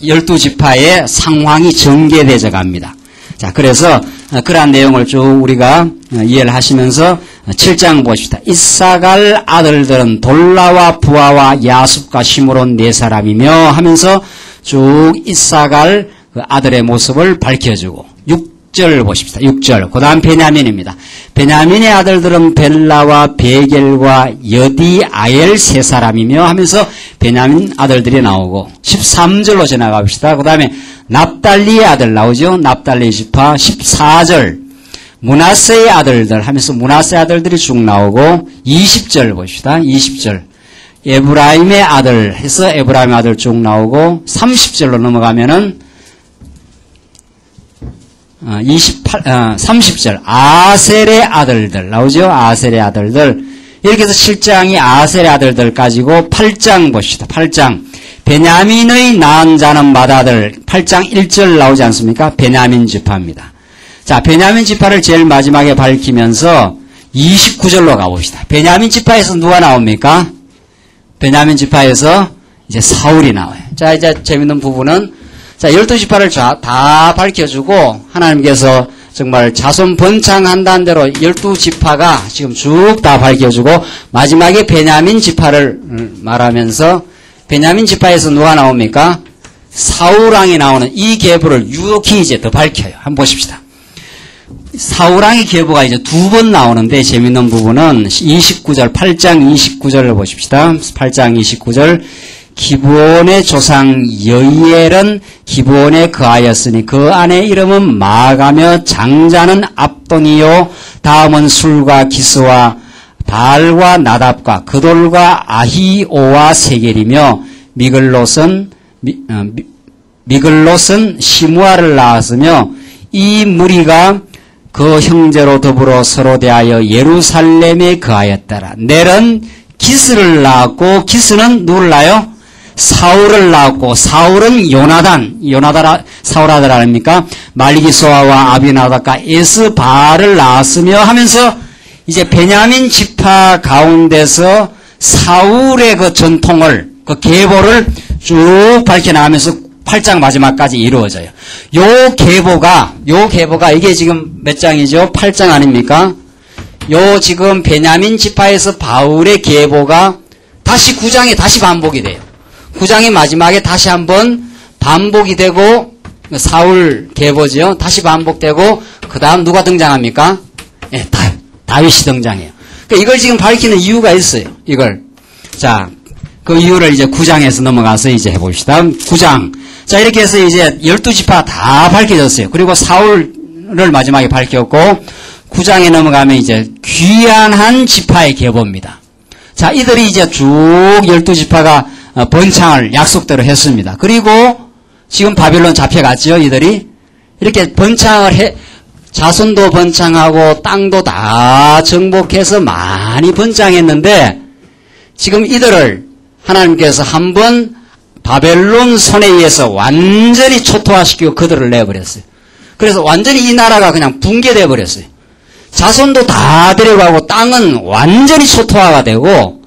12지파의 상황이 전개되어 갑니다. 자, 그래서 그러한 내용을 쭉 우리가 이해를 하시면서 7장 보십시다. 이사갈 아들들은 돌라와 부하와 야숲과 시므론 네 사람이며 하면서 쭉 이사갈 그 아들의 모습을 밝혀주고 6절 보십시다. 6절. 그 다음 베냐민입니다. 베냐민의 아들들은 벨라와 베겔과 여디아엘 세 사람이며 하면서 베냐민 아들들이 나오고 13절로 지나가 봅시다. 그 다음에 납달리의 아들 나오죠. 납달리 지파 14절. 므낫세의 아들들 하면서 므낫세 아들들이 쭉 나오고 20절 봅시다. 20절. 에브라임의 아들 해서 에브라임의 아들 쭉 나오고 30절로 넘어가면은 30절 아셀의 아들들 나오죠. 아셀의 아들들 이렇게 해서 7장이 아셀의 아들들 가지고 8장 봅시다. 8장 베냐민의 낳은 자는 맏아들 8장 1절 나오지 않습니까? 베냐민 지파입니다. 자, 베냐민 지파를 제일 마지막에 밝히면서 29절로 가봅시다. 베냐민 지파에서 누가 나옵니까? 베냐민 지파에서 이제 사울이 나와요. 자, 이제 재밌는 부분은 자, 12지파를 다 밝혀주고 하나님께서 정말 자손 번창한다는 대로 12지파가 지금 쭉 다 밝혀주고 마지막에 베냐민 지파를 말하면서 베냐민 지파에서 누가 나옵니까? 사울왕이 나오는 이 계보를 유독히 이제 더 밝혀요. 한번 보십시다. 사울왕의 계보가 이제 두 번 나오는데 재밌는 부분은 29절, 8장 29절을 보십시다. 8장 29절. 기브온의 조상 여이엘은 기브온에 거하였으니 그 아내 이름은 마가며 장자는 압돈이요 다음은 술과 기스와 발과 나답과 그돌과 아히오와 세겔이며 미글롯은 시므아를 낳았으며 이 무리가 그 형제로 더불어 서로 대하여 예루살렘에 거하였더라. 넬은 기스를 낳았고 기스는 누구를 낳아요? 사울을 낳았고 사울은 사울 아들 아닙니까? 말기소아와 아비나답과 에스바를 낳았으며 하면서 이제 베냐민 지파 가운데서 사울의 그 전통을 그 계보를 쭉 밝혀나가면서 8장 마지막까지 이루어져요. 요 계보가 이게 지금 몇 장이죠? 8장 아닙니까? 요 지금 베냐민 지파에서 바울의 계보가 다시 9장에 다시 반복이 돼요. 9장의 마지막에 다시 한번 반복이 되고 사울 계보죠. 다시 반복되고 그 다음 누가 등장합니까? 예, 다윗이 등장해요. 그러니까 이걸 지금 밝히는 이유가 있어요. 이걸. 자, 그 이유를 이제 9장에서 넘어가서 이제 해봅시다. 9장. 자, 이렇게 해서 이제 12지파 다 밝혀졌어요. 그리고 사울을 마지막에 밝혔고 9장에 넘어가면 이제 귀환한 지파의 계보입니다. 자, 이들이 이제 쭉 12지파가 번창을 약속대로 했습니다. 그리고 지금 바벨론 잡혀갔죠, 이들이. 이렇게 번창을 자손도 번창하고 땅도 다 정복해서 많이 번창했는데 지금 이들을 하나님께서 한번 바벨론 손에 의해서 완전히 초토화시키고 그들을 내버렸어요. 그래서 완전히 이 나라가 그냥 붕괴되어 버렸어요. 자손도 다 데려가고 땅은 완전히 초토화가 되고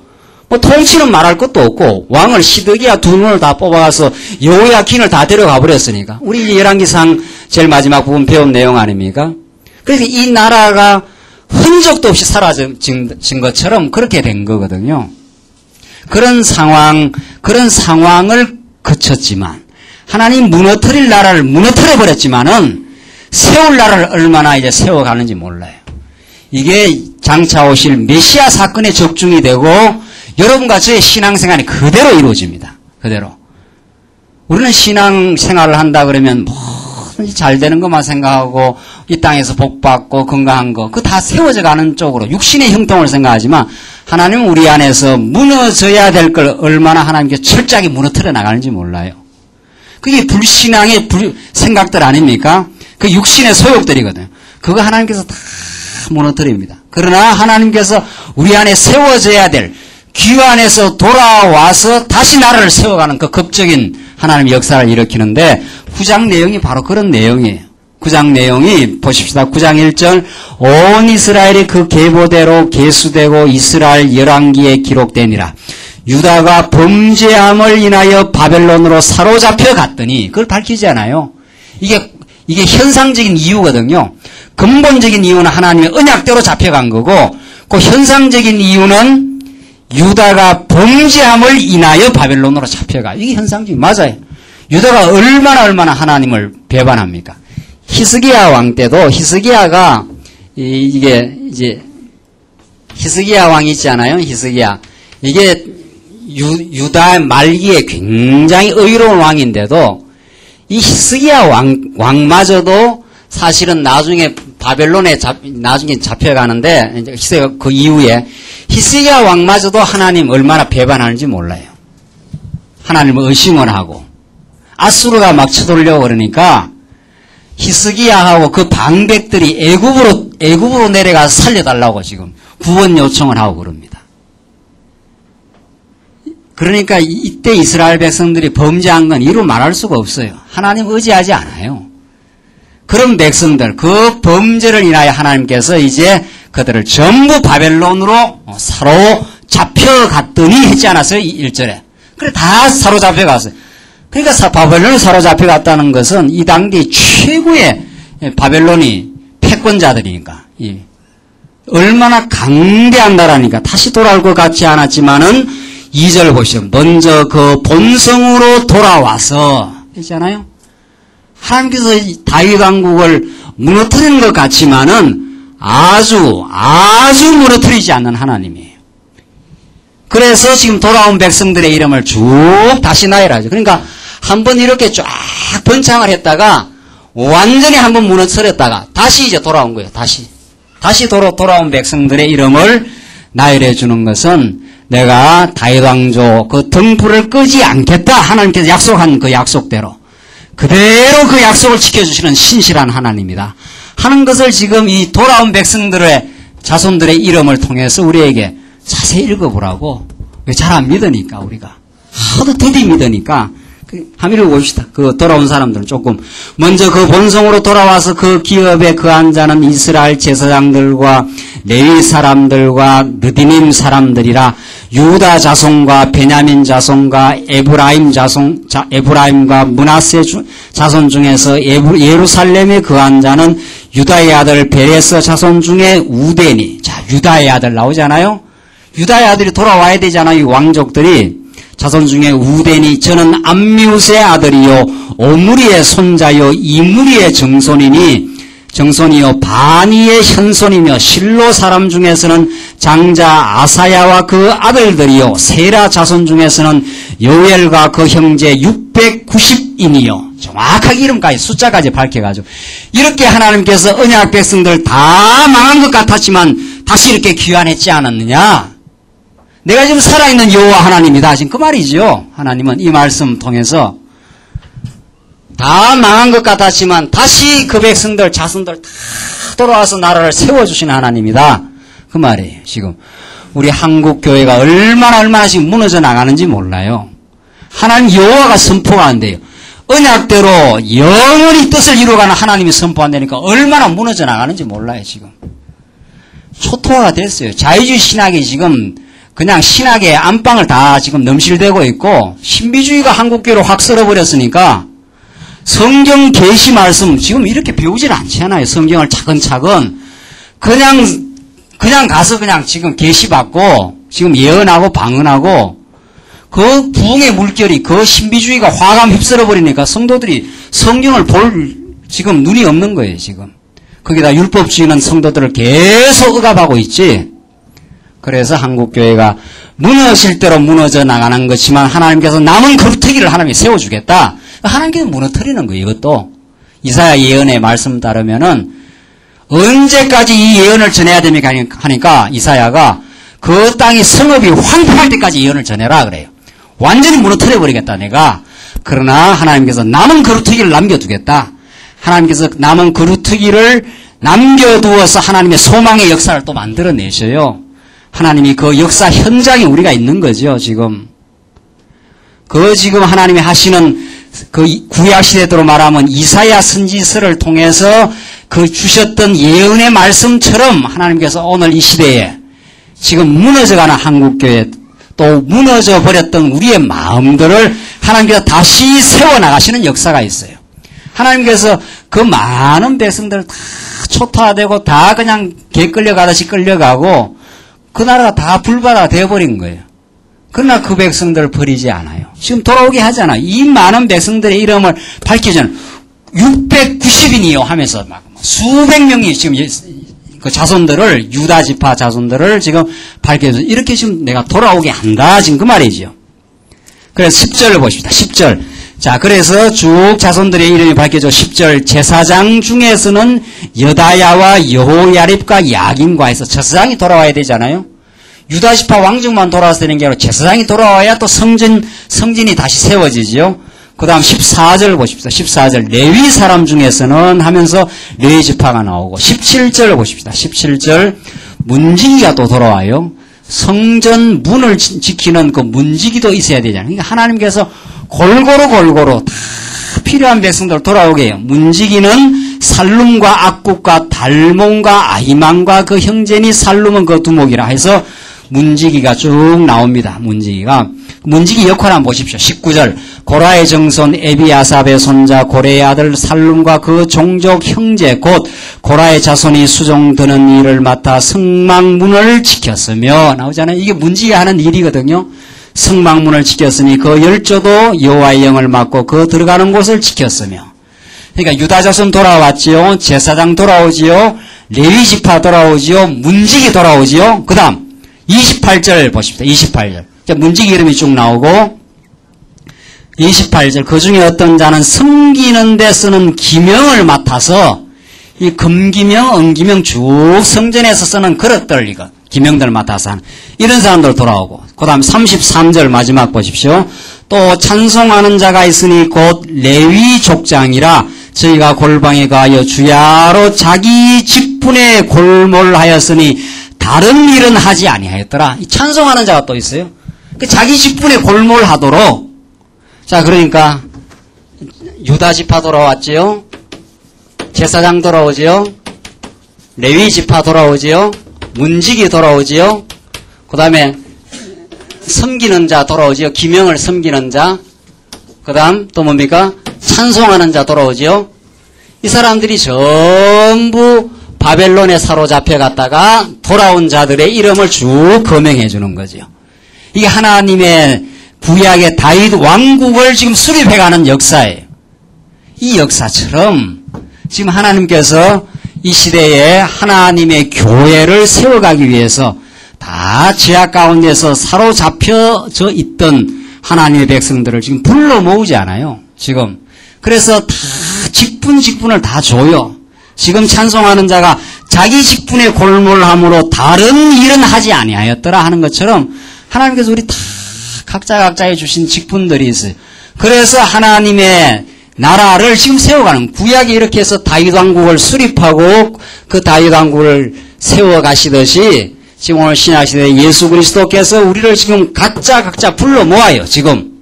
뭐 통치는 말할 것도 없고 왕을 시드기야 두 눈을 다 뽑아가서 여호야킨을 다 데려가 버렸으니까 우리 열왕기상 제일 마지막 부분 배운 내용 아닙니까? 그래서 이 나라가 흔적도 없이 사라진 것처럼 그렇게 된 거거든요. 그런 상황을 거쳤지만 하나님 무너뜨릴 나라를 무너뜨려 버렸지만은 세울 나라를 얼마나 이제 세워가는지 몰라요. 이게 장차 오실 메시아 사건의 적중이 되고 여러분과 저의 신앙생활이 그대로 이루어집니다. 그대로. 우리는 신앙생활을 한다 그러면 뭐든지 잘 되는 것만 생각하고 이 땅에서 복받고 건강한 거 그거 다 세워져 가는 쪽으로 육신의 형통을 생각하지만 하나님은 우리 안에서 무너져야 될 걸 얼마나 하나님께 철저하게 무너뜨려 나가는지 몰라요. 그게 불신앙의 생각들 아닙니까? 그 육신의 소욕들이거든요. 그거 하나님께서 다 무너뜨립니다. 그러나 하나님께서 우리 안에 세워져야 될 귀환에서 돌아와서 다시 나라를 세워가는 그 극적인 하나님의 역사를 일으키는데 9장 내용이 바로 그런 내용이에요. 9장 내용이 보십시다. 9장 1절 온 이스라엘이 그 계보대로 계수되고 이스라엘 열왕기에 기록되니라. 유다가 범죄함을 인하여 바벨론으로 사로잡혀 갔더니 그걸 밝히지 않아요. 이게 현상적인 이유거든요. 근본적인 이유는 하나님의 언약대로 잡혀간 거고 그 현상적인 이유는 유다가 범죄함을 인하여 바벨론으로 잡혀가. 이게 현상적인 맞아요. 유다가 얼마나 하나님을 배반합니까? 히스기야 왕 때도 히스기야가 이게 이제 히스기야 왕이 있잖아요. 히스기야 이게 유다 말기에 굉장히 의로운 왕인데도 이 히스기야 왕마저도 사실은 나중에 바벨론에 나중에 잡혀가는데 이제 히스기야 그 이후에 히스기야 왕마저도 하나님 얼마나 배반하는지 몰라요. 하나님을 의심을 하고 아수르가 막 쳐돌려고 그러니까 히스기야하고 그 방백들이 애굽으로 내려가서 살려달라고 지금 구원 요청을 하고 그럽니다. 그러니까 이때 이스라엘 백성들이 범죄한 건 이루 말할 수가 없어요. 하나님 의지하지 않아요. 그런 백성들, 그 범죄를 인하여 하나님께서 이제 그들을 전부 바벨론으로 사로잡혀갔더니 했지 않았어요? 1절에. 그래 다 사로잡혀갔어요. 그러니까 바벨론을 사로잡혀갔다는 것은 이 당대 최고의 바벨론이 패권자들이니까 얼마나 강대한 나라니까 다시 돌아올 것 같지 않았지만은 2절 보시죠. 먼저 그 본성으로 돌아와서 했잖아요. 하나님께서 다윗 왕국을 무너뜨리는 것 같지만은 아주 무너뜨리지 않는 하나님이에요. 그래서 지금 돌아온 백성들의 이름을 쭉 다시 나열하죠. 그러니까 한번 이렇게 쫙 번창을 했다가 완전히 한번 무너뜨렸다가 다시 이제 돌아온 거예요. 다시 돌아온 백성들의 이름을 나열해 주는 것은 내가 다윗 왕조 그 등불을 끄지 않겠다. 하나님께서 약속한 그 약속대로 그대로 그 약속을 지켜주시는 신실한 하나님이다 하는 것을 지금 이 돌아온 백성들의 자손들의 이름을 통해서 우리에게 자세히 읽어보라고. 잘 안 믿으니까 우리가 하도 더디 믿으니까 한번 읽어봅시다. 그 돌아온 사람들은 조금 먼저 그 본성으로 돌아와서 그 기업에 거한 자는 이스라엘 제사장들과 레위 사람들과 느디님 사람들이라. 유다 자손과 베냐민 자손과 에브라임과 므낫세 자손 중에서 예루살렘에 거한 자는 유다의 아들 베레스 자손 중에 우덴이. 자, 유다의 아들 나오잖아요. 유다의 아들이 돌아와야 되잖아요. 이 왕족들이. 자손 중에 우덴이 저는 암미우스의 아들이요 오므리의 손자요 이므리의 정손이요 바니의 현손이며 실로 사람 중에서는 장자 아사야와 그 아들들이요 세라 자손 중에서는 요엘과 그 형제 690인이요. 정확하게 이름까지 숫자까지 밝혀가지고 이렇게 하나님께서 언약 백성들 다 망한 것 같았지만 다시 이렇게 귀환했지 않았느냐. 내가 지금 살아있는 여호와 하나님이다 하신 그 말이죠. 하나님은 이 말씀 통해서 다 망한 것 같았지만 다시 그 백성들 자손들 다 돌아와서 나라를 세워주신 하나님이다. 그 말이에요. 지금 우리 한국교회가 얼마나 지금 무너져 나가는지 몰라요. 하나님 여호와가 선포가 안 돼요. 언약대로 영원히 뜻을 이루어가는 하나님이 선포 안 되니까 얼마나 무너져 나가는지 몰라요. 지금 초토화가 됐어요. 자유주의 신학이 지금 그냥 신학의 안방을 다 지금 넘실대고 있고 신비주의가 한국교회로 확 썰어버렸으니까 성경 계시 말씀 지금 이렇게 배우질 않잖아요. 성경을 차근차근 그냥 가서 그냥 지금 계시 받고 지금 예언하고 방언하고 그 부흥의 물결이 그 신비주의가 화감 휩쓸어버리니까 성도들이 성경을 볼 지금 눈이 없는 거예요. 지금 거기다 율법주의는 성도들을 계속 억압하고 있지. 그래서 한국교회가 무너질 대로 무너져 나가는 것이지만 하나님께서 남은 그루터기를 하나님이 세워주겠다. 하나님께서 무너뜨리는 거예요. 이것도 이사야 예언의 말씀 따르면은 언제까지 이 예언을 전해야 됩니까 하니까 이사야가 그 땅이 성읍이 황폐할 때까지 예언을 전해라 그래요. 완전히 무너뜨려버리겠다 내가. 그러나 하나님께서 남은 그루터기를 남겨두겠다. 하나님께서 남은 그루터기를 남겨두어서 하나님의 소망의 역사를 또 만들어내셔요. 하나님이 그 역사 현장에 우리가 있는 거죠, 지금. 지금 하나님이 하시는 그 구약 시대대로 말하면 이사야 선지서를 통해서 그 주셨던 예언의 말씀처럼 하나님께서 오늘 이 시대에 지금 무너져가는 한국교회 또 무너져 버렸던 우리의 마음들을 하나님께서 다시 세워나가시는 역사가 있어요. 하나님께서 그 많은 백성들을 다 초토화되고 다 그냥 개 끌려가듯이 끌려가고 그 나라가 다 불바다 되어버린 거예요. 그러나 그 백성들을 버리지 않아요. 지금 돌아오게 하잖아요. 이 많은 백성들의 이름을 밝히잖아요. 690인이요 하면서 막 수백 명이 지금 그 자손들을 유다 지파 자손들을 지금 밝혀서 이렇게 지금 내가 돌아오게 한다 지금 그 말이죠. 그래서 10절을 보십시다. 10절. 자, 그래서 쭉 자손들의 이름이 밝혀져 10절 제사장 중에서는 여다야와 여호야립과 야긴과 해서 제사장이 돌아와야 되잖아요. 유다지파 왕족만 돌아와서 되는 게 아니라 제사장이 돌아와야 또 성진이 다시 세워지죠. 그 다음 14절 보십시다. 14절 레위 사람 중에서는 하면서 레위 지파가 나오고 17절 보십시다. 17절 문지기가 또 돌아와요. 성전 문을 지키는 그 문지기도 있어야 되잖아요. 그러니까 하나님께서 골고루 다 필요한 백성들 돌아오게 해요. 문지기는 살룸과 악국과 달몬과 아히만과 그 형제니 살룸은 그 두목이라 해서 문지기가 쭉 나옵니다. 문지기 역할 한번 보십시오. 19절 고라의 정손 에비아삽의 손자 고레의 아들 살룸과 그 종족 형제 곧 고라의 자손이 수종드는 일을 맡아 성막문을 지켰으며 나오잖아요. 이게 문지기가 하는 일이거든요. 성막문을 지켰으니 그 열조도 여호와의 영을 맡고 그 들어가는 곳을 지켰으며. 그러니까 유다 자손 돌아왔지요. 제사장 돌아오지요. 레위 지파 돌아오지요. 문지기 돌아오지요. 그 다음 28절 보십시다. 28절. 문지기 이름이 쭉 나오고 28절 그 중에 어떤 자는 섬기는 데 쓰는 기명을 맡아서 이 금기명, 은기명 쭉 성전에서 쓰는 그릇들 이거 기명들을 맡아서 하는 이런 사람들 돌아오고 그 다음 33절 마지막 보십시오. 또 찬송하는 자가 있으니 곧 레위 족장이라 저희가 골방에 가하여 주야로 자기 직분에 골몰하였으니 다른 일은 하지 아니하였더라. 이 찬송하는 자가 또 있어요. 자기 직분에 골몰하도록. 자, 그러니까 유다 지파 돌아왔지요. 제사장 돌아오지요. 레위 지파 돌아오지요. 문지기 돌아오지요. 그 다음에 섬기는 자 돌아오지요. 기명을 섬기는 자. 그 다음 또 뭡니까? 찬송하는 자 돌아오지요. 이 사람들이 전부 바벨론에 사로잡혀 갔다가 돌아온 자들의 이름을 쭉 거명해 주는 거죠. 이게 하나님의 구약의 다윗 왕국을 지금 수립해가는 역사예요. 이 역사처럼 지금 하나님께서 이 시대에 하나님의 교회를 세워가기 위해서 다 죄악 가운데서 사로잡혀져 있던 하나님의 백성들을 지금 불러 모으지 않아요. 지금. 그래서 다 직분을 다 줘요. 지금 찬송하는 자가 자기 직분의 골몰함으로 다른 일은 하지 아니하였더라 하는 것처럼 하나님께서 우리 다 각자에 주신 직분들이 있어요. 그래서 하나님의 나라를 지금 세워가는, 구약이 이렇게 해서 다윗 왕국을 수립하고 그 다윗 왕국을 세워가시듯이 지금 오늘 신약시대에 예수 그리스도께서 우리를 지금 각자 불러 모아요. 지금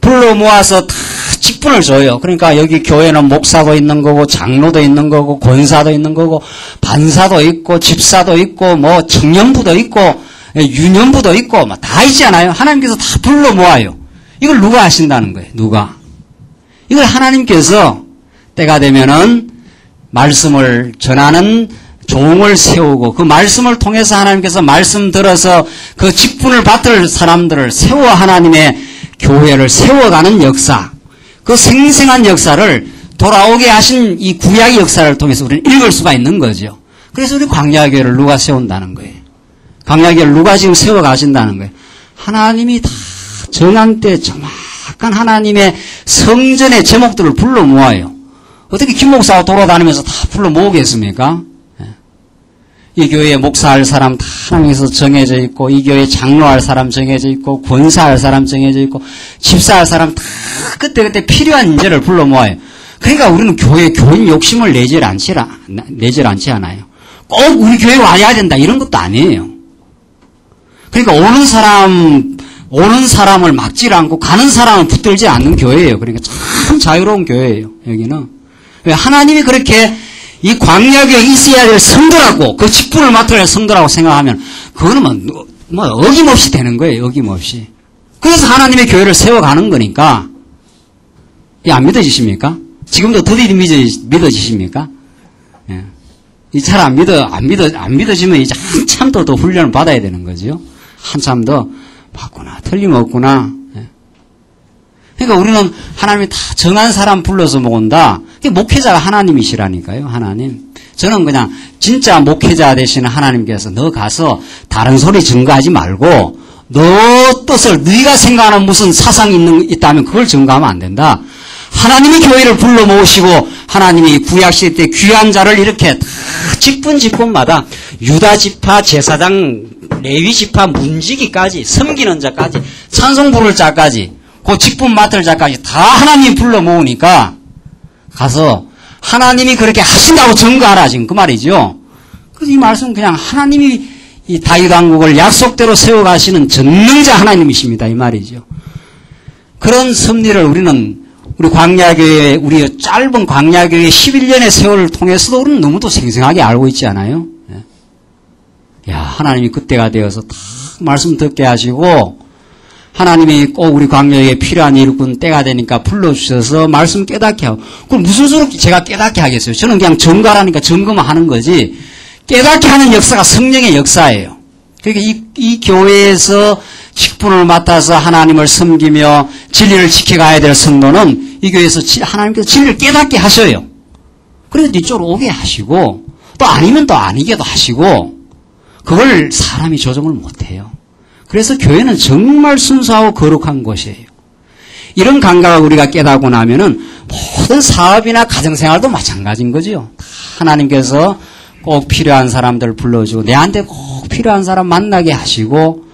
불러 모아서 다 직분을 줘요. 그러니까 여기 교회는 목사도 있는 거고 장로도 있는 거고 권사도 있는 거고 반사도 있고 집사도 있고 뭐 청년부도 있고 유년부도 있고 뭐 다 있잖아요. 하나님께서 다 불러 모아요. 이걸 누가 하신다는 거예요? 누가? 이걸 하나님께서 때가 되면은 말씀을 전하는 종을 세우고 그 말씀을 통해서 하나님께서 말씀 들어서 그 직분을 받을 사람들을 세워 하나님의 교회를 세워가는 역사, 그 생생한 역사를 돌아오게 하신 이 구약의 역사를 통해서 우리는 읽을 수가 있는 거죠. 그래서 우리 광야교회를 누가 세운다는 거예요? 광야교회를 누가 지금 세워가신다는 거예요? 하나님이 다 정한 때 정확한 하나님의 성전의 제목들을 불러 모아요. 어떻게 김 목사가 돌아다니면서 다 불러 모으겠습니까? 이 교회에 목사할 사람 다 하나님께서 정해져 있고, 이 교회에 장로할 사람 정해져 있고, 권사할 사람 정해져 있고, 집사할 사람 다 그때 필요한 인재를 불러 모아요. 그러니까 우리는 교인 욕심을 내질 않지 않아요. 꼭 우리 교회 와야 된다 이런 것도 아니에요. 그러니까 오는 사람을 막질 않고 가는 사람은 붙들지 않는 교회예요. 그러니까 참 자유로운 교회예요. 여기는. 왜 하나님이 그렇게 이 광야교회에 있어야 될 성도라고, 그 직분을 맡아야 할 성도라고 생각하면 그거는 뭐 어김없이 되는 거예요. 어김없이. 그래서 하나님의 교회를 세워가는 거니까. 이 안 믿어지십니까? 지금도 더디 믿어지십니까? 예. 이 잘 안 믿어지면 이제 한참 더 훈련을 받아야 되는 거죠. 한참 더 받구나, 틀림없구나. 예. 그러니까 우리는 하나님이 다 정한 사람 불러서 모은다. 목회자가 하나님이시라니까요. 하나님. 저는 그냥 진짜 목회자 되시는 하나님께서 너 가서 다른 소리 증거하지 말고 너 뜻을 네가 생각하는 무슨 사상이 있다면 그걸 증거하면 안 된다. 하나님이 교회를 불러 모으시고 하나님이 구약시대 때 귀한 자를 이렇게 다 직분마다 유다 지파 제사장 레위 지파 문지기까지 섬기는 자까지 찬송 부를 자까지 그 직분 맡을 자까지 다 하나님이 불러 모으니까 가서 하나님이 그렇게 하신다고 증거하라 지금 그 말이죠. 그래서 이 말씀은 그냥 하나님이 이 다윗 왕국을 약속대로 세워가시는 전능자 하나님이십니다 이 말이죠. 그런 섭리를 우리는 우리 광야교회, 우리 짧은 광야교회 11년의 세월을 통해서도 우리는 너무도 생생하게 알고 있지 않아요? 야, 하나님이 그때가 되어서 다 말씀 듣게 하시고 하나님이 꼭 우리 광야교회에 필요한 일꾼 때가 되니까 불러주셔서 말씀 깨닫게 하고 그럼 무슨 수로 제가 깨닫게 하겠어요? 저는 그냥 증거하라니까 증거만 하는 거지 깨닫게 하는 역사가 성령의 역사예요. 그러니까 이 교회에서 직분을 맡아서 하나님을 섬기며 진리를 지켜가야 될 성도는 이 교회에서 하나님께서 진리를 깨닫게 하셔요. 그래서 이쪽으로 오게 하시고 또 아니면 또 아니게도 하시고 그걸 사람이 조정을 못해요. 그래서 교회는 정말 순수하고 거룩한 곳이에요. 이런 감각을 우리가 깨닫고 나면은 모든 사업이나 가정생활도 마찬가지인 거죠. 하나님께서 꼭 필요한 사람들 불러주고 내한테 꼭 필요한 사람 만나게 하시고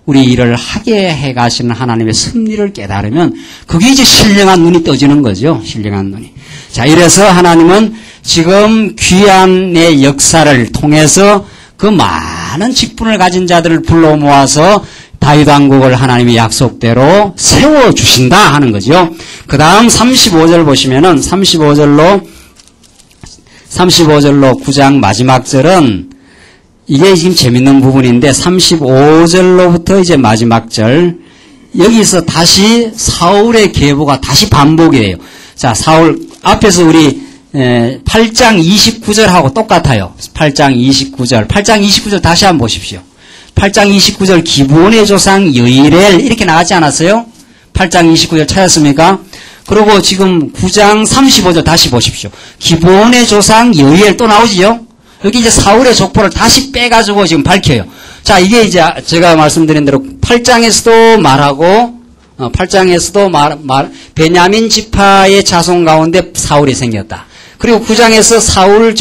우리 일을 하게 해가시는 하나님의 섭리를 깨달으면 그게 이제 신령한 눈이 떠지는 거죠. 신령한 눈이. 자, 이래서 하나님은 지금 귀한의 역사를 통해서 그 많은 직분을 가진 자들을 불러 모아서 다윗 왕국을 하나님이 약속대로 세워주신다 하는 거죠. 그 다음 35절 보시면은 35절로 9장 마지막 절은 이게 지금 재밌는 부분인데 35절로부터 이제 마지막 절 여기서 다시 사울의 계보가 다시 반복이 돼요. 자, 사울 앞에서 우리 8장 29절하고 똑같아요. 8장 29절. 8장 29절 다시 한번 보십시오. 8장 29절 기브온의 조상 여이렐 이렇게 나가지 않았어요? 8장 29절 찾았습니까? 그리고 지금 9장 35절 다시 보십시오. 기브온의 조상 여이렐 또 나오지요? 여기 이제 사울의 족보를 다시 빼가지고 지금 밝혀요. 자, 이게 이제 제가 말씀드린 대로 8장에서도 말하고 8장에서도 베냐민 지파의 자손 가운데 사울이 생겼다. 그리고 9장에서 사울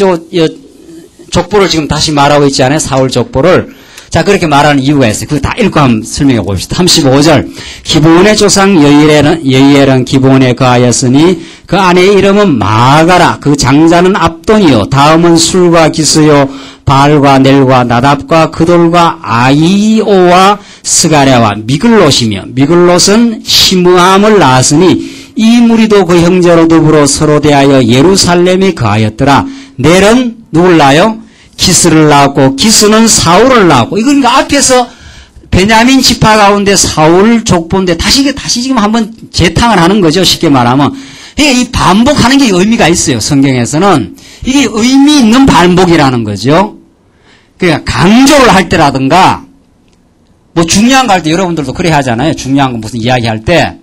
족보를 지금 다시 말하고 있지 않아요? 사울 족보를. 자, 그렇게 말하는 이유가 있어요. 그거 다 읽고 한번 설명해 봅시다. 35절. 기브온의 조상 여이엘은 기브온에 거하였으니 그 아내의 이름은 마가라. 그 장자는 압돈이요. 다음은 술과 기스요. 바알과 넬과 나답과 그돌과 아이오와 스가랴와 미글롯이며 미글롯은 시므암을 낳았으니 이 무리도 그 형제로 더불어 서로 대하여 예루살렘에 거하였더라. 넬은 누굴 낳아요? 기스를 낳았고 기스는 사울을 낳았고 이거 그러니까 앞에서 베냐민 지파 가운데 사울 족보인데 다시 지금 한번 재탕을 하는 거죠. 쉽게 말하면. 그러니까 이 반복하는 게 의미가 있어요. 성경에서는. 이게 의미 있는 반복이라는 거죠. 그러니까 강조를 할 때라든가 뭐 중요한 거 할 때 여러분들도 그래 하잖아요. 중요한 거 무슨 이야기할 때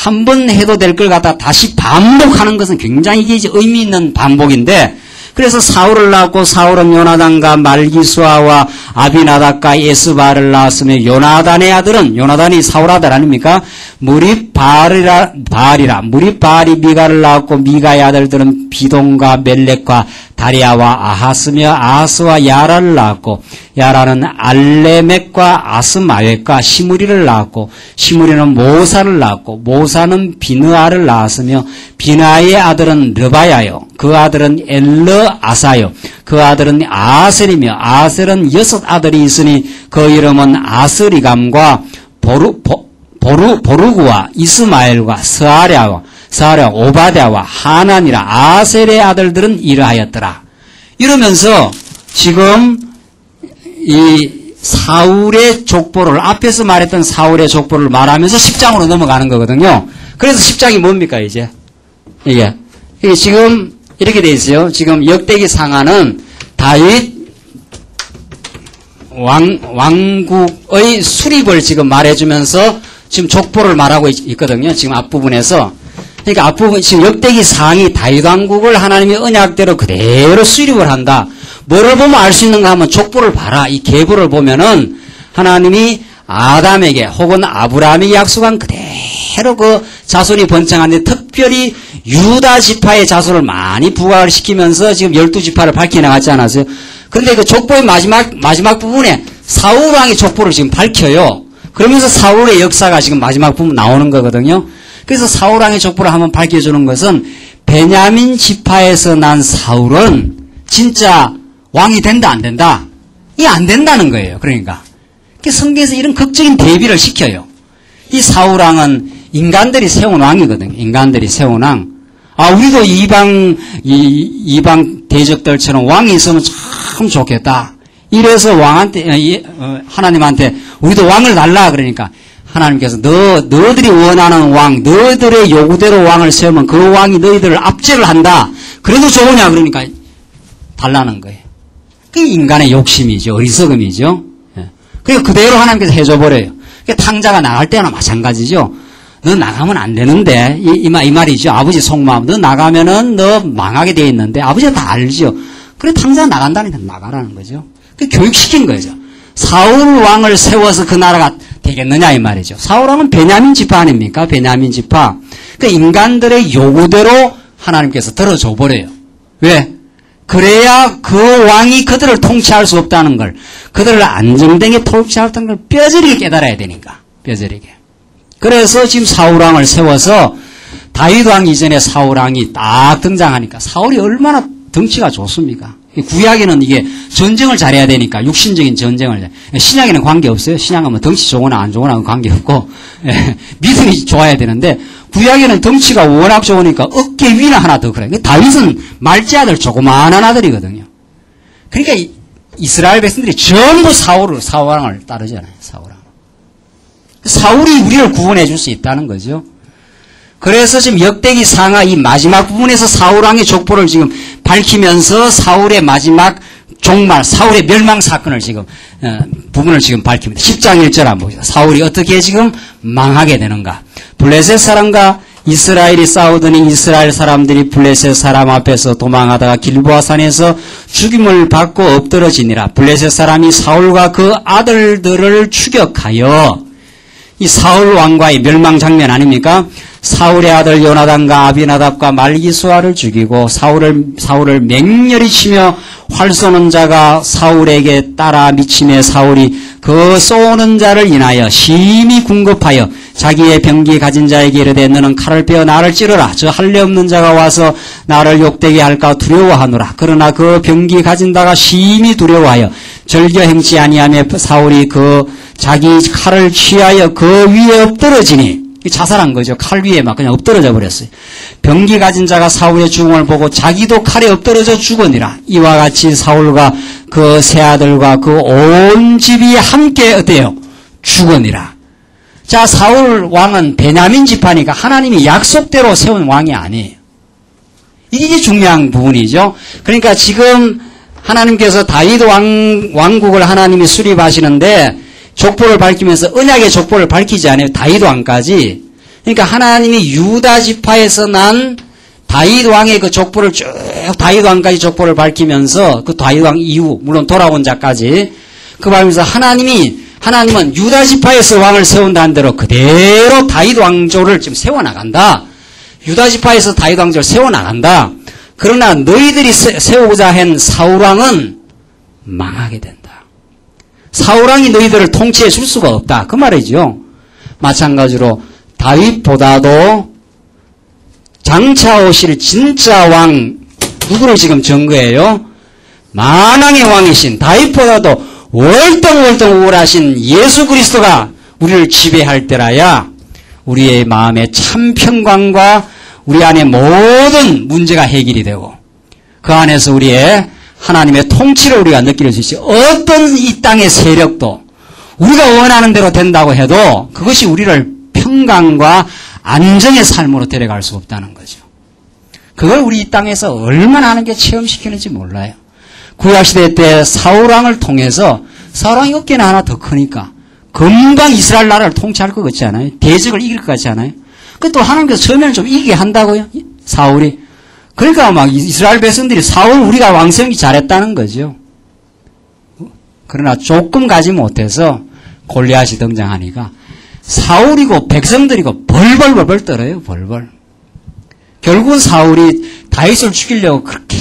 한 번 해도 될 걸 갖다 다시 반복하는 것은 굉장히 이게 의미 있는 반복인데 그래서 사울을 낳았고 사울은 요나단과 말기수아와 아비나답과 에스바를 낳았으며 요나단의 아들은 요나단이 사울 아들 아닙니까? 무립바알이라 무립바알이 미가를 낳았고 미가의 아들들은 비동과 멜렉과 다리아와 아하스며 아하스와 야라를 낳았고 야라는 알레멕과 아스마웻과 시므리를 낳았고 시므리는 모사를 낳았고 모사는 비느아를 낳았으며 비느아의 아들은 르바야요 그 아들은 엘르아사요 그 아들은 아셀이며 아셀은 6 아들이 있으니 그 이름은 아스리감과 보르구와 이스마엘과 스아랴와 오바댜와 하난이라 아셀의 아들들은 이러하였더라. 이러면서 지금 이 사울의 족보를 앞에서 말했던 사울의 족보를 말하면서 10장으로 넘어가는 거거든요. 그래서 10장이 뭡니까 이제? 이게 지금 이렇게 돼 있어요. 지금 역대기 상하는 다윗 왕국의 수립을 지금 말해주면서 지금 족보를 말하고 있거든요. 지금 앞부분에서. 그러니까 앞부분, 지금 역대기 상이 다윗 왕국을 하나님의 언약대로 그대로 수립을 한다. 뭐를 보면 알 수 있는가 하면 족보를 봐라. 이 계보를 보면은 하나님이 아담에게 혹은 아브라함에게 약속한 그대로 그 자손이 번창하는데 특별히 유다 지파의 자손을 많이 부각을 시키면서 지금 12지파를 밝혀 나갔지 않았어요? 근데 그 족보의 마지막 부분에 사울 왕의 족보를 지금 밝혀요. 그러면서 사울의 역사가 지금 마지막 부분 나오는 거거든요. 그래서 사울 왕의 족보를 한번 밝혀주는 것은 베냐민 지파에서 난 사울은 진짜 왕이 된다 안 된다? 이게 안 된다는 거예요. 그러니까 성경에서 이런 극적인 대비를 시켜요. 이 사울 왕은 인간들이 세운 왕이거든요. 인간들이 세운 왕. 우리도 이방 대적들처럼 왕이 있으면 참 좋겠다. 이래서 왕한테 하나님한테 우리도 왕을 달라 그러니까 하나님께서 너희들이 원하는 왕, 너희들의 요구대로 왕을 세우면 그 왕이 너희들을 압제를 한다. 그래도 좋으냐 그러니까 달라는 거예요. 그게 인간의 욕심이죠. 어리석음이죠. 그러니까 그대로 하나님께서 해줘버려요. 탕자가 나갈 때나 마찬가지죠. 너 나가면 안 되는데 이 말이죠. 아버지 속마음 너 나가면은 너 망하게 돼 있는데 아버지가 다 알죠. 그래 탕자가 나간다니까 나가라는 거죠. 그 교육시킨 거죠. 사울 왕을 세워서 그 나라가 되겠느냐 이 말이죠. 사울 왕은 베냐민 지파 아닙니까? 베냐민 지파. 그 인간들의 요구대로 하나님께서 들어줘 버려요. 왜? 그래야 그 왕이 그들을 통치할 수 없다는 걸, 그들을 안정되게 통치할 수 없다는 걸 뼈저리게 깨달아야 되니까. 뼈저리게. 그래서 지금 사울 왕을 세워서 다윗 왕 이전에 사울 왕이 딱 등장하니까 사울이 얼마나 덩치가 좋습니까? 구약에는 이게 전쟁을 잘해야 되니까 육신적인 전쟁을 신약에는 관계없어요. 신약은 뭐 덩치 좋거나 안 좋거나 관계없고 믿음이 좋아야 되는데 구약에는 덩치가 워낙 좋으니까 어깨 위나 하나 더 그래. 다윗은 말째 아들 조그마한 아들이거든요. 그러니까 이스라엘 백성들이 전부 사울왕을 따르잖아요. 사울이 우리를 구원해 줄 수 있다는 거죠. 그래서 지금 역대기 상하 이 마지막 부분에서 사울왕의 족보를 지금 밝히면서 사울의 마지막 종말, 사울의 멸망 사건을 지금 부분을 지금 밝힙니다. 10장 1절 한번 보시죠. 사울이 어떻게 지금 망하게 되는가. 블레셋 사람과 이스라엘이 싸우더니 이스라엘 사람들이 블레셋 사람 앞에서 도망하다가 길보아 산에서 죽임을 받고 엎드러지니라. 블레셋 사람이 사울과 그 아들들을 추격하여, 이 사울 왕과의 멸망 장면 아닙니까? 사울의 아들 요나단과 아비나답과 말기수아를 죽이고 사울을 맹렬히 치며 활 쏘는 자가 사울에게 따라 미치매 사울이 그 쏘는 자를 인하여 심히 궁급하여 자기의 병기 가진 자에게 이르되 너는 칼을 빼어 나를 찌르라. 저 할례 없는 자가 와서 나를 욕되게 할까 두려워하노라. 그러나 그 병기 가진 자가 심히 두려워하여 절겨 행치 아니하며 사울이 그 자기 칼을 취하여 그 위에 엎드러지니, 자살한 거죠. 칼 위에 막 그냥 엎드러져 버렸어요. 병기 가진 자가 사울의 죽음을 보고 자기도 칼에 엎드러져 죽으니라. 이와 같이 사울과 그 세 아들과 그 온 집이 함께 어때요? 죽으니라. 자, 사울 왕은 베냐민 지파니까 하나님이 약속대로 세운 왕이 아니에요. 이게 중요한 부분이죠. 그러니까 지금 하나님께서 다윗 왕국을 하나님이 수립하시는데 족보를 밝히면서 언약의 족보를 밝히지 않아요. 다윗 왕까지. 그러니까 하나님이 유다 지파에서 난 다윗 왕의 그 족보를 쭉 다윗 왕까지 족보를 밝히면서 그 다윗 왕 이후 물론 돌아온 자까지 그 말하면서 하나님은 유다 지파에서 왕을 세운다는 대로 그대로 다윗 왕조를 지금 세워나간다. 유다 지파에서 다윗 왕조를 세워나간다. 그러나 너희들이 세우고자 한 사울왕은 망하게 된다. 사울왕이 너희들을 통치해 줄 수가 없다. 그 말이죠. 마찬가지로 다윗보다도 장차 오실 진짜 왕, 누구를 지금 증거해요? 만왕의 왕이신 다윗보다도 월등월등 우월하신 예수 그리스도가 우리를 지배할 때라야 우리의 마음의 참 평강과 우리 안에 모든 문제가 해결이 되고 그 안에서 우리의 하나님의 통치를 우리가 느낄 수 있어요. 어떤 이 땅의 세력도 우리가 원하는 대로 된다고 해도 그것이 우리를 평강과 안정의 삶으로 데려갈 수 없다는 거죠. 그걸 우리 이 땅에서 얼마나 하는 게 체험시키는지 몰라요. 구약시대 때 사울왕을 통해서 사울왕이 어깨나 하나 더 크니까 금방 이스라엘 나라를 통치할 것 같지 않아요? 대적을 이길 것 같지 않아요? 그 또 하나님께서 처음에는 좀 이기게 한다고요? 사울이. 그러니까 막 이스라엘 백성들이 사울 우리가 왕성이 잘했다는 거죠. 그러나 조금 가지 못해서 골리앗이 등장하니까 사울이고 백성들이고 벌벌벌벌 떨어요. 벌벌. 결국은 사울이 다윗을 죽이려고 그렇게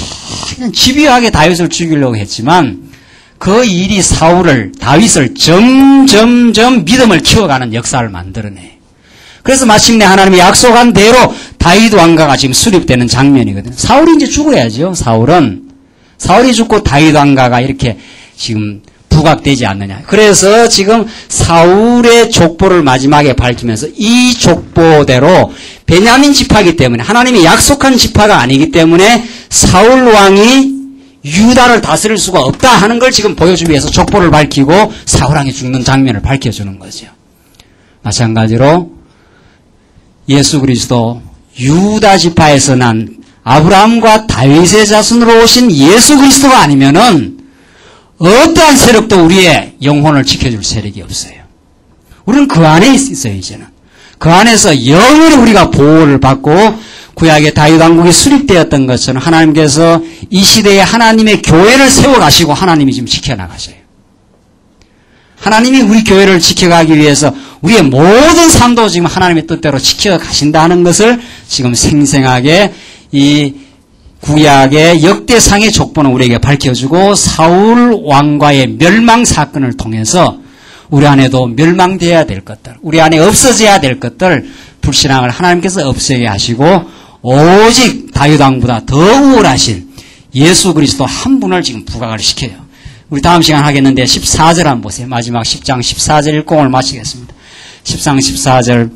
그냥 집요하게 다윗을 죽이려고 했지만 그 일이 다윗을 점점점 믿음을 키워가는 역사를 만들어내요. 그래서 마침내 하나님이 약속한 대로 다윗 왕가가 지금 수립되는 장면이거든요. 사울이 이제 죽어야죠. 사울이 죽고 다윗 왕가가 이렇게 지금 부각되지 않느냐. 그래서 지금 사울의 족보를 마지막에 밝히면서 이 족보대로 베냐민 지파이기 때문에 하나님이 약속한 지파가 아니기 때문에 사울 왕이 유다를 다스릴 수가 없다 하는 걸 지금 보여주기 위해서 족보를 밝히고 사울 왕이 죽는 장면을 밝혀주는 거죠. 마찬가지로 예수 그리스도 유다 지파에서 난 아브라함과 다윗의 자손으로 오신 예수 그리스도가 아니면은 어떠한 세력도 우리의 영혼을 지켜줄 세력이 없어요. 우리는 그 안에 있어요. 이제는 그 안에서 영원히 우리가 보호를 받고 구약의 다윗 왕국이 수립되었던 것처럼 하나님께서 이 시대에 하나님의 교회를 세워가시고 하나님이 지금 지켜나가셔요. 하나님이 우리 교회를 지켜가기 위해서 우리의 모든 삶도 지금 하나님의 뜻대로 지켜가신다는 것을 지금 생생하게 이 구약의 역대상의 족보는 우리에게 밝혀주고 사울 왕과의 멸망 사건을 통해서 우리 안에도 멸망되어야 될 것들, 우리 안에 없어져야 될 것들, 불신앙을 하나님께서 없애게 하시고 오직 다윗 왕보다 더 우월하신 예수 그리스도 한 분을 지금 부각을 시켜요. 우리 다음 시간 하겠는데 14절 한번 보세요. 마지막 10장 14절 읽고 오늘 마치겠습니다. 10장 14절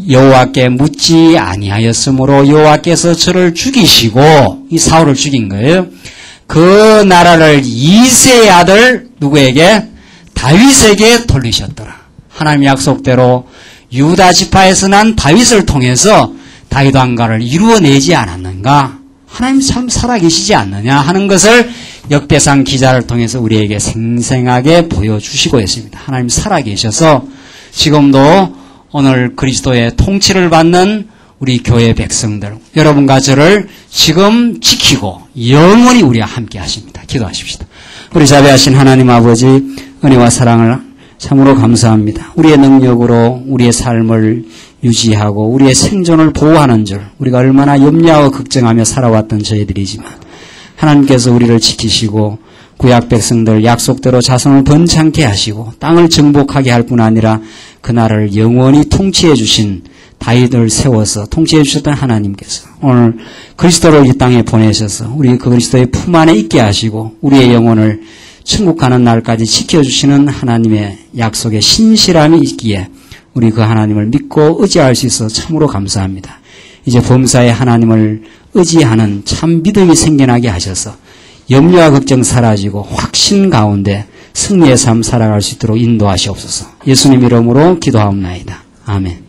여호와께 묻지 아니하였으므로 여호와께서 저를 죽이시고 이 사울을 죽인 거예요. 그 나라를 이새의 아들 누구에게? 다윗에게 돌리셨더라. 하나님 약속대로 유다 지파에서 난 다윗을 통해서 다윗 왕가를 이루어내지 않았는가? 하나님 참 살아계시지 않느냐 하는 것을 역대상 기자를 통해서 우리에게 생생하게 보여주시고 있습니다. 하나님 살아계셔서 지금도 오늘 그리스도의 통치를 받는 우리 교회 백성들, 여러분과 저를 지금 지키고 영원히 우리와 함께 하십니다. 기도하십시다. 우리 자비하신 하나님 아버지, 은혜와 사랑을 참으로 감사합니다. 우리의 능력으로 우리의 삶을 유지하고 우리의 생존을 보호하는 줄 우리가 얼마나 염려하고 걱정하며 살아왔던 저희들이지만 하나님께서 우리를 지키시고 구약 백성들 약속대로 자손을 번창케 하시고 땅을 정복하게 할 뿐 아니라 그 나라를 영원히 통치해 주신 다윗을 세워서 통치해 주셨던 하나님께서 오늘 그리스도를 이 땅에 보내셔서 우리 그 그리스도의 품 안에 있게 하시고 우리의 영혼을 천국 가는 날까지 지켜주시는 하나님의 약속에 신실함이 있기에 우리 그 하나님을 믿고 의지할 수 있어 참으로 감사합니다. 이제 범사의 하나님을 의지하는 참 믿음이 생겨나게 하셔서 염려와 걱정 사라지고 확신 가운데 승리의 삶 살아갈 수 있도록 인도하시옵소서. 예수님 이름으로 기도하옵나이다. 아멘.